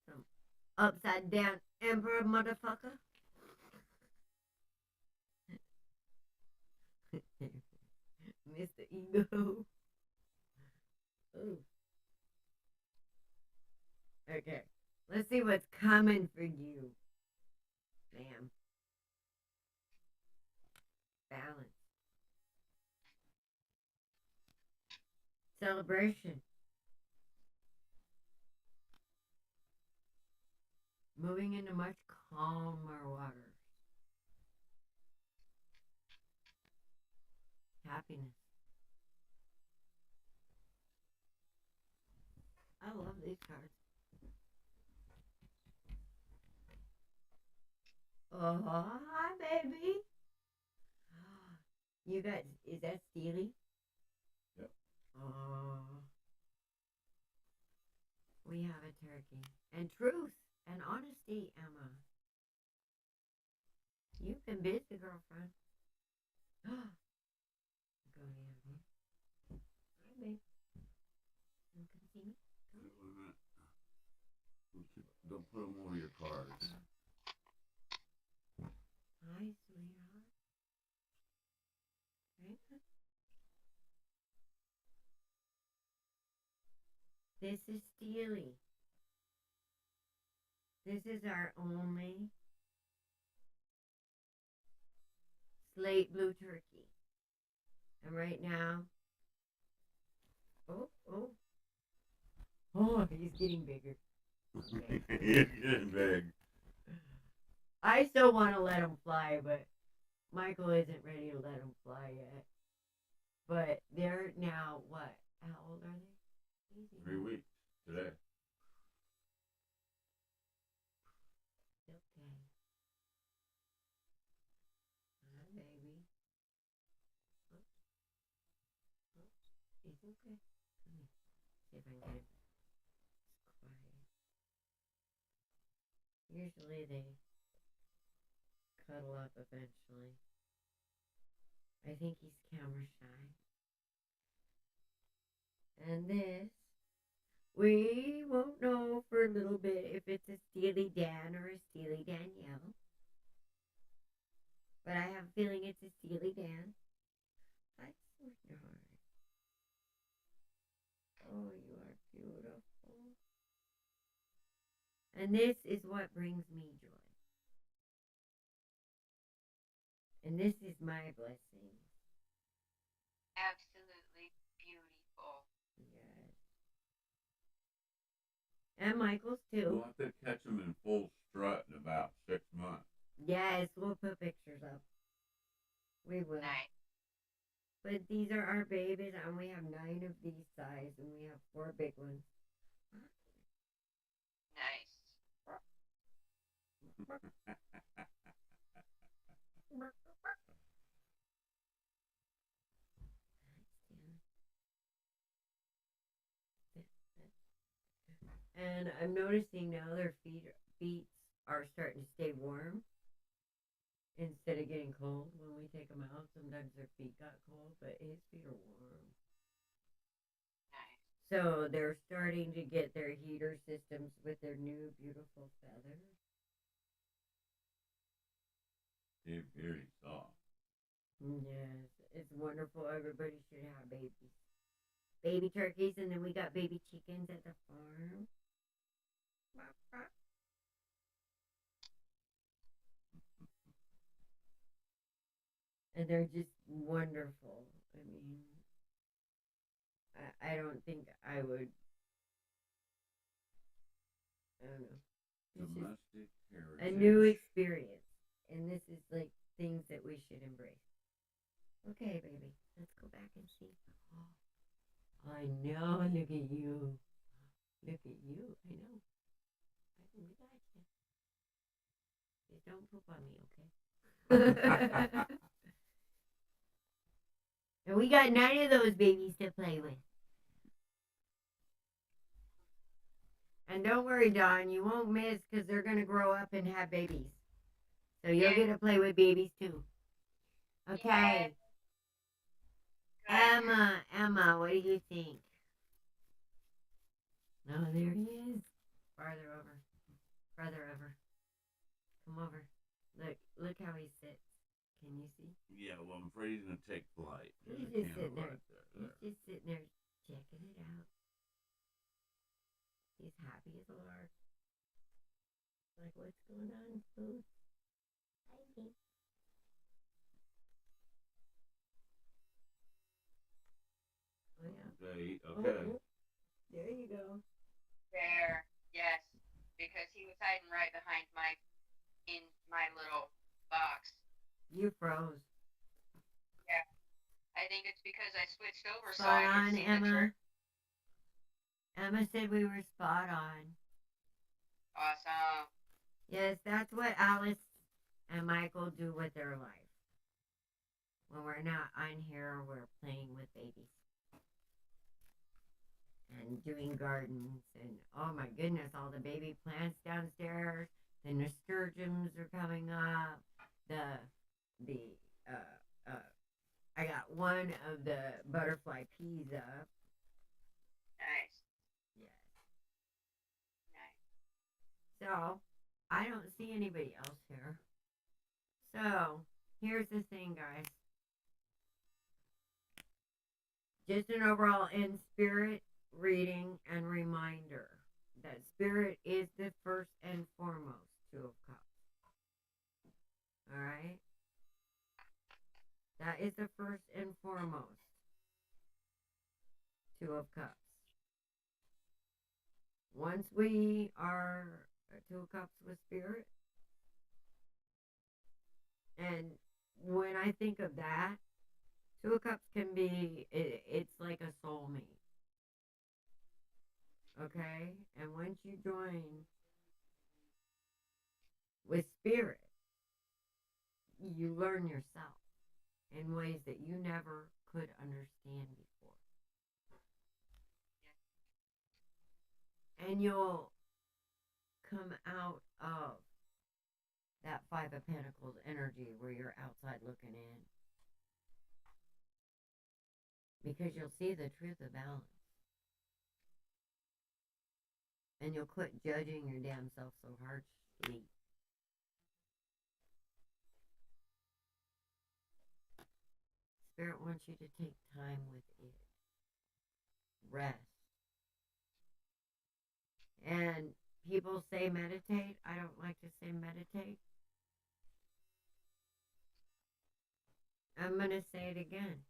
Some upside down emperor motherfucker. Mr. Ego. Ooh. Okay. Let's see what's coming for you. Bam. Balance. Celebration. Moving into much calmer waters. happiness. I love these cards. Oh, hi, baby. You got, is that Steely? Yep. Oh. We have a turkey. And truth and honesty, Emma. You've been busy, girlfriend. Go here. Hi, babe. You can see me? Wait a minute. Don't put them over your cards. Hi, sweetheart. Right? This is Steely. This is our only slate blue turkey. And right now, oh, he's getting bigger. Okay. He's getting big. I still want to let him fly, but Michael isn't ready to let him fly yet. But they're now, what? How old are they? Easy. 3 weeks today. Okay. Hi, baby. It's okay. Come here. See if I can get it quiet. Usually they cuddle up eventually. I think he's camera shy. And this, we won't know for a little bit if it's a Steely Dan or a Steely Danielle. But I have a feeling it's a Steely Dan. Hi, sweetheart. Oh, you are beautiful. And this is what brings me joy. And this is my blessing. Absolutely beautiful. Yes. And Michael's too. We'll have to catch them in full strut in about 6 months. Yes, we'll put pictures up. We will. Nice. But these are our babies, and we have 9 of these size, and we have 4 big ones. Nice. And I'm noticing now their feet are starting to stay warm instead of getting cold when we take them out. Sometimes their feet got cold, but his feet are warm. Nice. So they're starting to get their heater systems with their new beautiful feathers. They're very soft. Yes, it's wonderful. Everybody should have babies. Baby turkeys, and then we got baby chickens at the farm. And they're just wonderful. I mean, I don't think I would. I don't know. It's Domestic heritage. a new experience, and this is like things that we should embrace. Okay, baby, let's go back and see. Oh, I know. Look at you. Look at you. I know. We got you. Just don't poop on me, okay? And we got 9 of those babies to play with. And don't worry, Dawn, you won't miss because they're going to grow up and have babies. So you'll get to play with babies too. Okay. Yeah. Emma, what do you think? Oh, there he is. Farther over. Come over. Look how he sits. Can you see? Yeah, well, I'm afraid he's going to take flight. He's There's a just camera sitting there. right there. He's just sitting there checking it out. He's happy as a lark. Like, what's going on, Boo? Hi, babe. Oh, yeah. Okay, Oh, okay. oh. There you go. There. Yes. Because he was hiding right behind in my little box. You froze. I think because I switched over so Spot I on, could see the Emma. church. Emma said we were spot on. Awesome. Yes, that's what Alice and Michael do with their life. When we're not on here, we're playing with babies. And doing gardens. And oh my goodness, all the baby plants downstairs. The nasturtiums are coming up. I got one of the butterfly peas up. Nice. Yes. Nice. So, I don't see anybody else here. So, here's the thing, guys. Just an overall in spirit reading and reminder that spirit is the first and foremost Two of Cups. Alright? That is the first and foremost Two of Cups. Once we are Two of Cups with spirit, and when I think of that, Two of Cups can be, it's like a soulmate. Okay? And once you join with spirit, you learn yourself in ways that you never could understand before. And you'll come out of that Five of Pentacles energy where you're outside looking in. Because you'll see the truth of balance. And you'll quit judging your damn self so harshly. Spirit wants you to take time with it. Rest. And people say meditate. I don't like to say meditate. I'm going to say it again.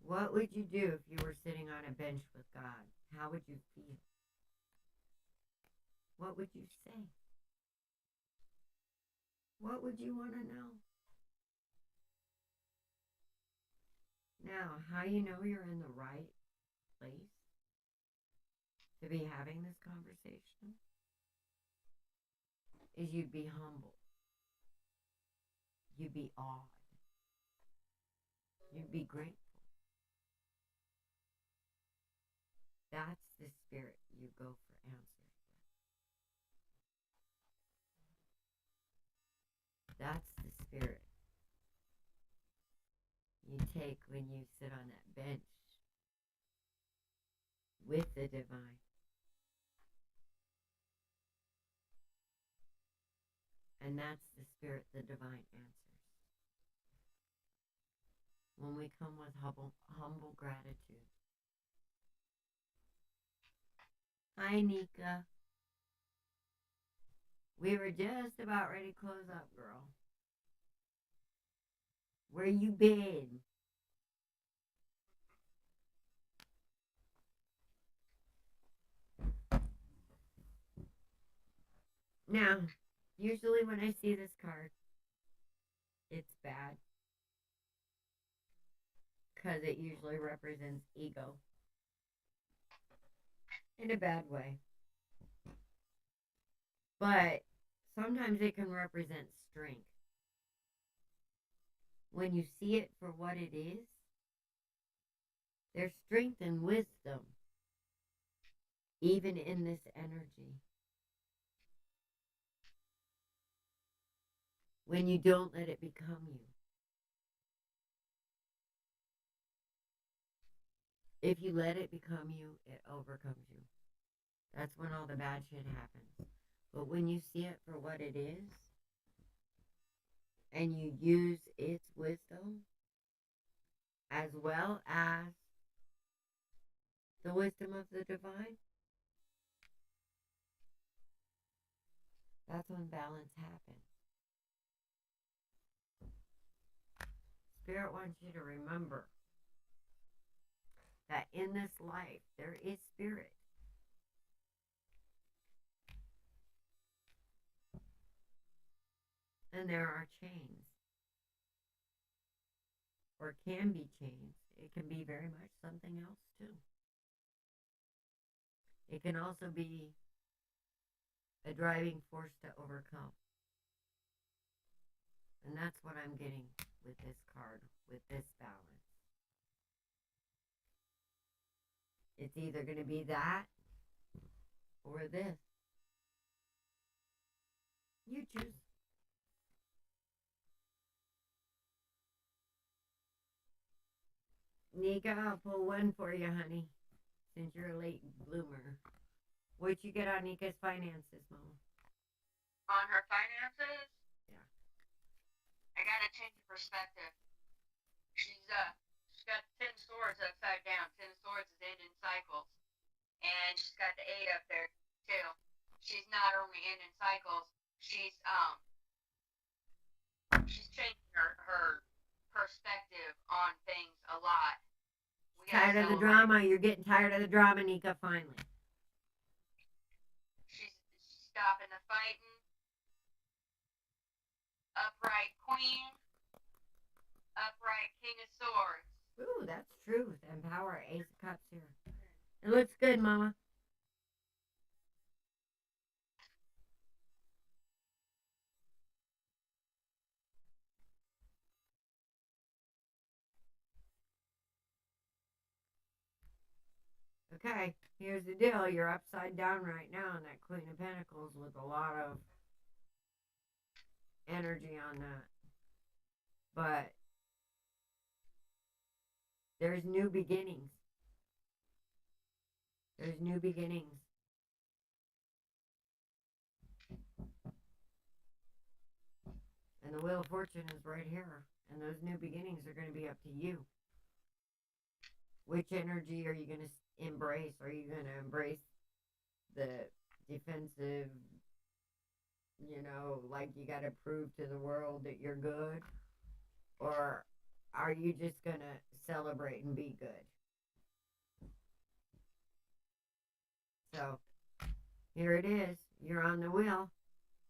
What would you do if you were sitting on a bench with God? How would you feel? What would you say? What would you want to know? Now, how you know you're in the right place to be having this conversation is you'd be humble. You'd be awed. You'd be grateful. That's the spirit you go for answers with. That's the spirit you take when you sit on that bench with the divine. And that's the spirit the divine answers. When we come with humble gratitude. Hi, Nika. We were just about ready to close up, girl. Where you been? Now, usually when I see this card, it's bad. Because it usually represents ego. In a bad way. But sometimes it can represent strength. When you see it for what it is, there's strength and wisdom, even in this energy. When you don't let it become you. If you let it become you, it overcomes you. That's when all the bad shit happens. But when you see it for what it is, and you use its wisdom, as well as the wisdom of the divine, that's when balance happens. Spirit wants you to remember that in this life, there is spirit. And there are chains. or can be changed. It can be very much something else too. It can also be a driving force to overcome. And that's what I'm getting with this card, with this balance. It's either going to be that or this. You choose. Nika, I'll pull one for you, honey, since you're a late bloomer. What'd you get on Nika's finances, Mama? On her finances? Yeah. I gotta change the perspective. She's got 10 swords upside down. 10 swords is ending cycles. And she's got the 8 up there too. She's not only ending cycles, she's changing her perspective on things a lot. Tired of the drama? You're getting tired of the drama, Nika, finally. She's stopping the fighting. Upright queen. Upright king of swords. Ooh, that's truth. And power. Ace of Cups here. It looks good, Mama. Okay, here's the deal. You're upside down right now in that Queen of Pentacles with a lot of energy on that. But there's new beginnings. There's new beginnings. And the Wheel of Fortune is right here. And those new beginnings are going to be up to you. Which energy are you going to embrace? Are you going to embrace the defensive, like you got to prove to the world that you're good? Or are you just going to celebrate and be good? So, here it is. You're on the wheel.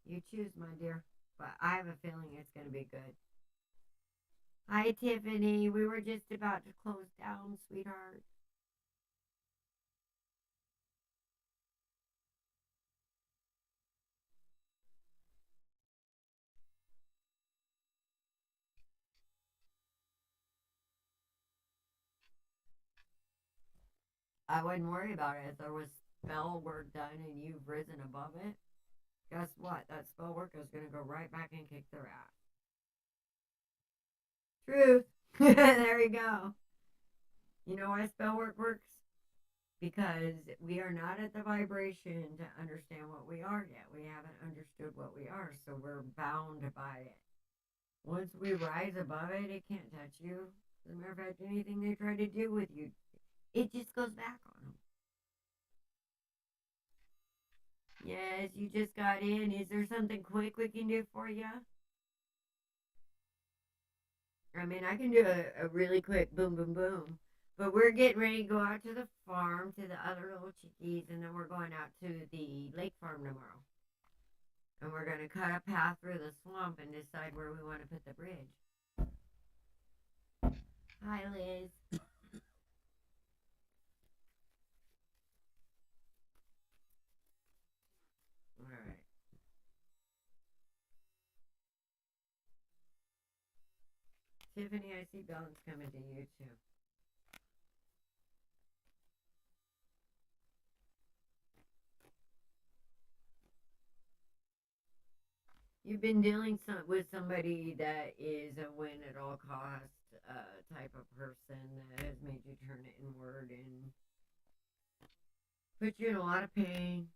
You choose, my dear. But I have a feeling it's going to be good. Hi, Tiffany. We were just about to close down, sweetheart. I wouldn't worry about it. If there was spell work done and you've risen above it, guess what? That spell work is going to go right back and kick their ass. Truth. There you go. You know why spell work works? Because we are not at the vibration to understand what we are yet. We haven't understood what we are, so we're bound by it. Once we rise above it, it can't touch you. As a matter of fact, anything they try to do with you, it just goes back on them. Yes, you just got in. Is there something quick we can do for you? I mean, I can do a really quick boom, boom, boom. But we're getting ready to go out to the farm, to the other little chickies, and then we're going out to the lake farm tomorrow. And we're going to cut a path through the swamp and decide where we want to put the bridge. Hi, Liz. All right. Tiffany, I see balance coming to you too. You've been dealing with somebody that is a win at all costs type of person that has made you turn it inward and put you in a lot of pain.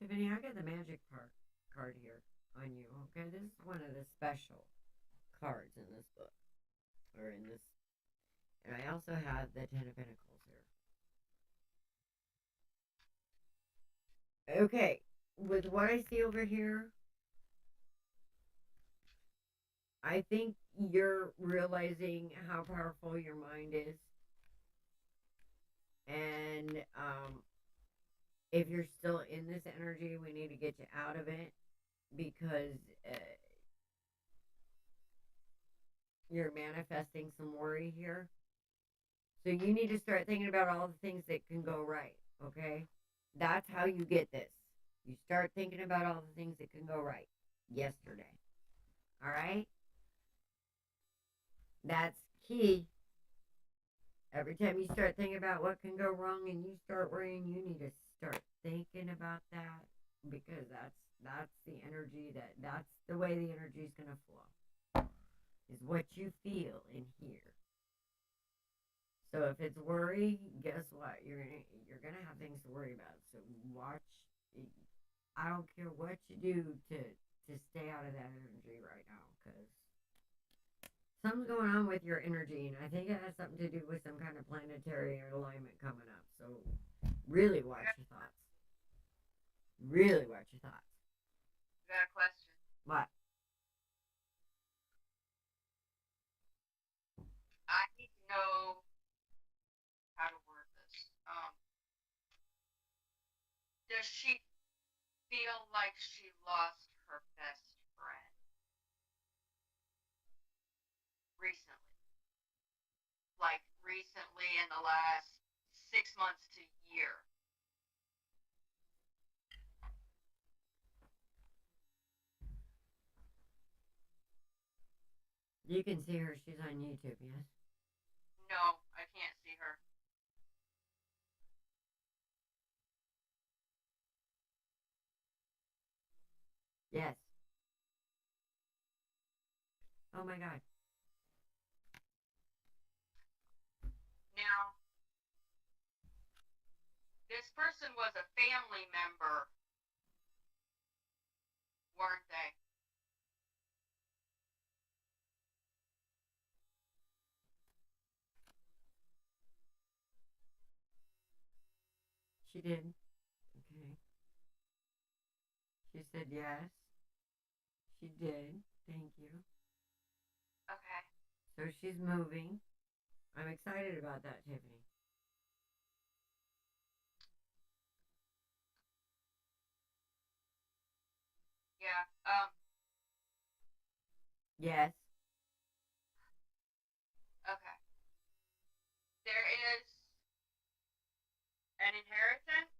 Tiffany, I got the magic card here on you, okay? This is one of the special cards in this book, or in this. And I also have the Ten of Pentacles here. Okay, with what I see over here, I think you're realizing how powerful your mind is. And if you're still in this energy, we need to get you out of it because you're manifesting some worry here. So you need to start thinking about all the things that can go right, okay? That's how you get this. You start thinking about all the things that can go right yesterday. All right? That's key. Every time you start thinking about what can go wrong and you start worrying, you need to start thinking about that because that's the energy that's the way the energy is going to flow. Is what you feel in here. So if it's worry, guess what? You're gonna have things to worry about. So watch. I don't care what you do to stay out of that energy right now because something's going on with your energy, and I think it has something to do with some kind of planetary alignment coming up. So really watch your thoughts. Really watch your thoughts. Got a question. What? I need to know how to word this. Does she feel like she lost her best friend recently? Like recently in the last 6 months to year? You can see her. She's on YouTube. Yes. No, I can't see her. Yes. Oh my God. Now, this person was a family member, weren't they? She did. Okay. She said yes. She did. Thank you. Okay. So she's moving. I'm excited about that, Tiffany. Yeah. Yes. Okay. There is an inheritance.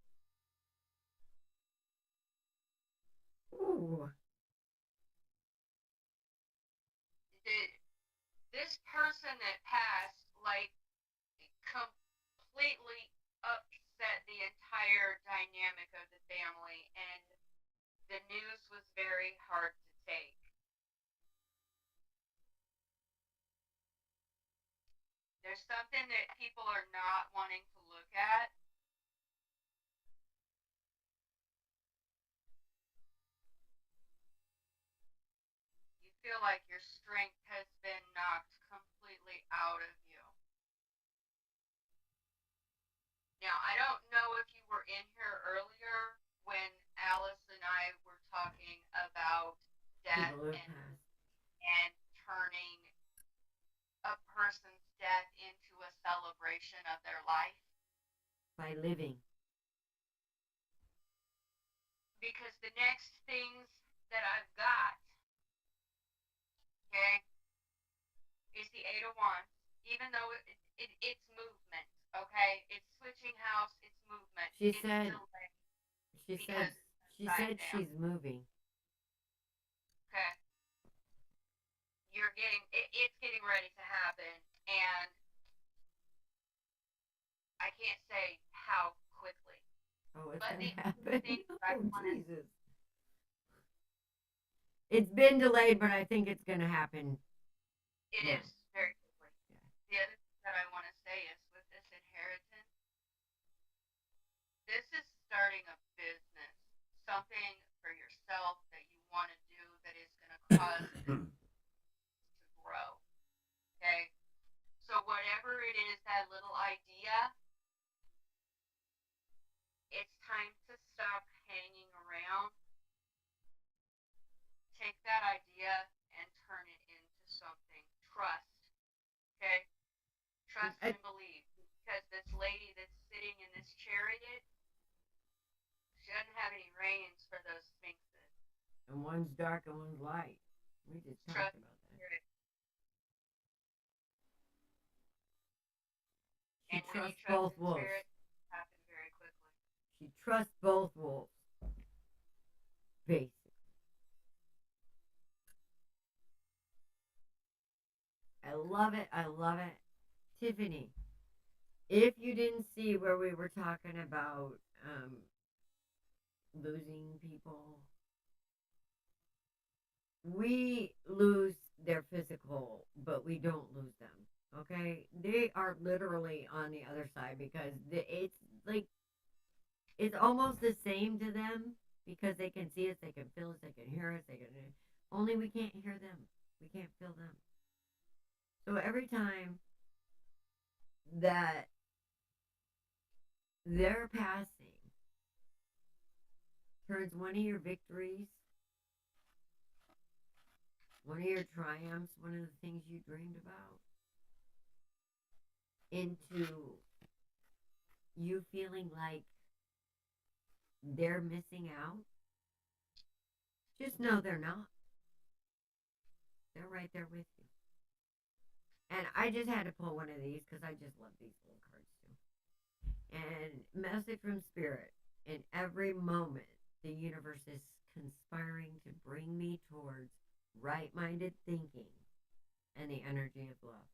Ooh. Did this person that passed like completely upset the entire dynamic of the family, and the news was very hard to take? There's something that people are not wanting to look at. You feel like your strength has been knocked completely out of you. Now, I don't know if you were in here earlier when Alice and I were talking about death and turning a person's death into a celebration of their life. By living. Because the next things that I've got, okay, is the Eight of Wands. Even though it's movement, okay, it's switching house, it's movement. She it's said. delay She because said. She said she's moving. Okay. It's getting ready to happen, and I can't say how quickly. Oh, it's But gonna the happen. thing Oh, Jesus. It's been delayed, but I think it's gonna happen. It Yeah. is very quickly. Yeah. The other thing that I want to say is with this inheritance, this is starting a business, something for yourself that you want to do that is going to cause to grow. Okay? So whatever it is, that little idea, it's time to stop hanging around. Take that idea and turn it into something. Trust. Okay? Trust and believe. Because this lady that's sitting in this chariot, She doesn't have any reins for those sphinxes. And one's dark and one's light. We just talked about that. She trusts both wolves. Happen very quickly. She trusts both wolves. Basically. I love it. I love it. Tiffany, if you didn't see where we were talking about losing people, we lose their physical, but we don't lose them. Okay? They are literally on the other side because it's like, it's almost the same to them because they can see us, they can feel us, they can hear us, only we can't hear them. We can't feel them. So every time that their passing turns one of your victories, one of your triumphs, one of the things you dreamed about, into you feeling like they're missing out, just know they're not. They're right there with you. And I just had to pull one of these because I just love these little cards too. And message from Spirit. In every moment, the universe is conspiring to bring me towards right-minded thinking and the energy of love.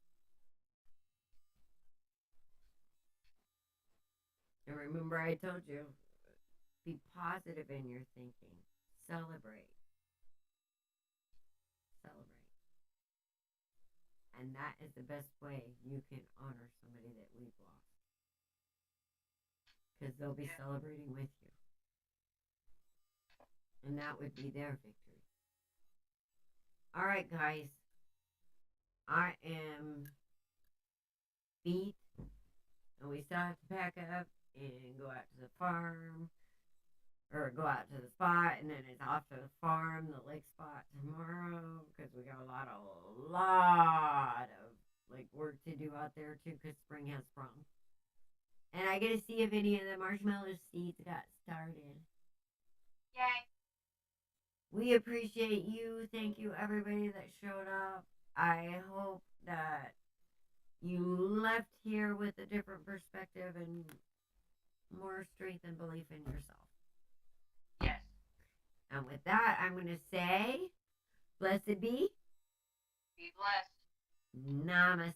And remember, I told you, be positive in your thinking. Celebrate. Celebrate. And that is the best way you can honor somebody that we've lost. Because they'll be celebrating with you. And that would be their victory. All right, guys. I am beat. And we still have to pack up and go out to the farm. Or go out to the spot, and then it's off to the farm, the lake spot tomorrow, because we got a lot of like work to do out there too, because spring has sprung. And I get to see if any of the marshmallow seeds got started. Yay! We appreciate you. Thank you, everybody that showed up. I hope that you left here with a different perspective and more strength and belief in yourself. Yes. And with that, I'm going to say, blessed be. Be blessed. Namaste.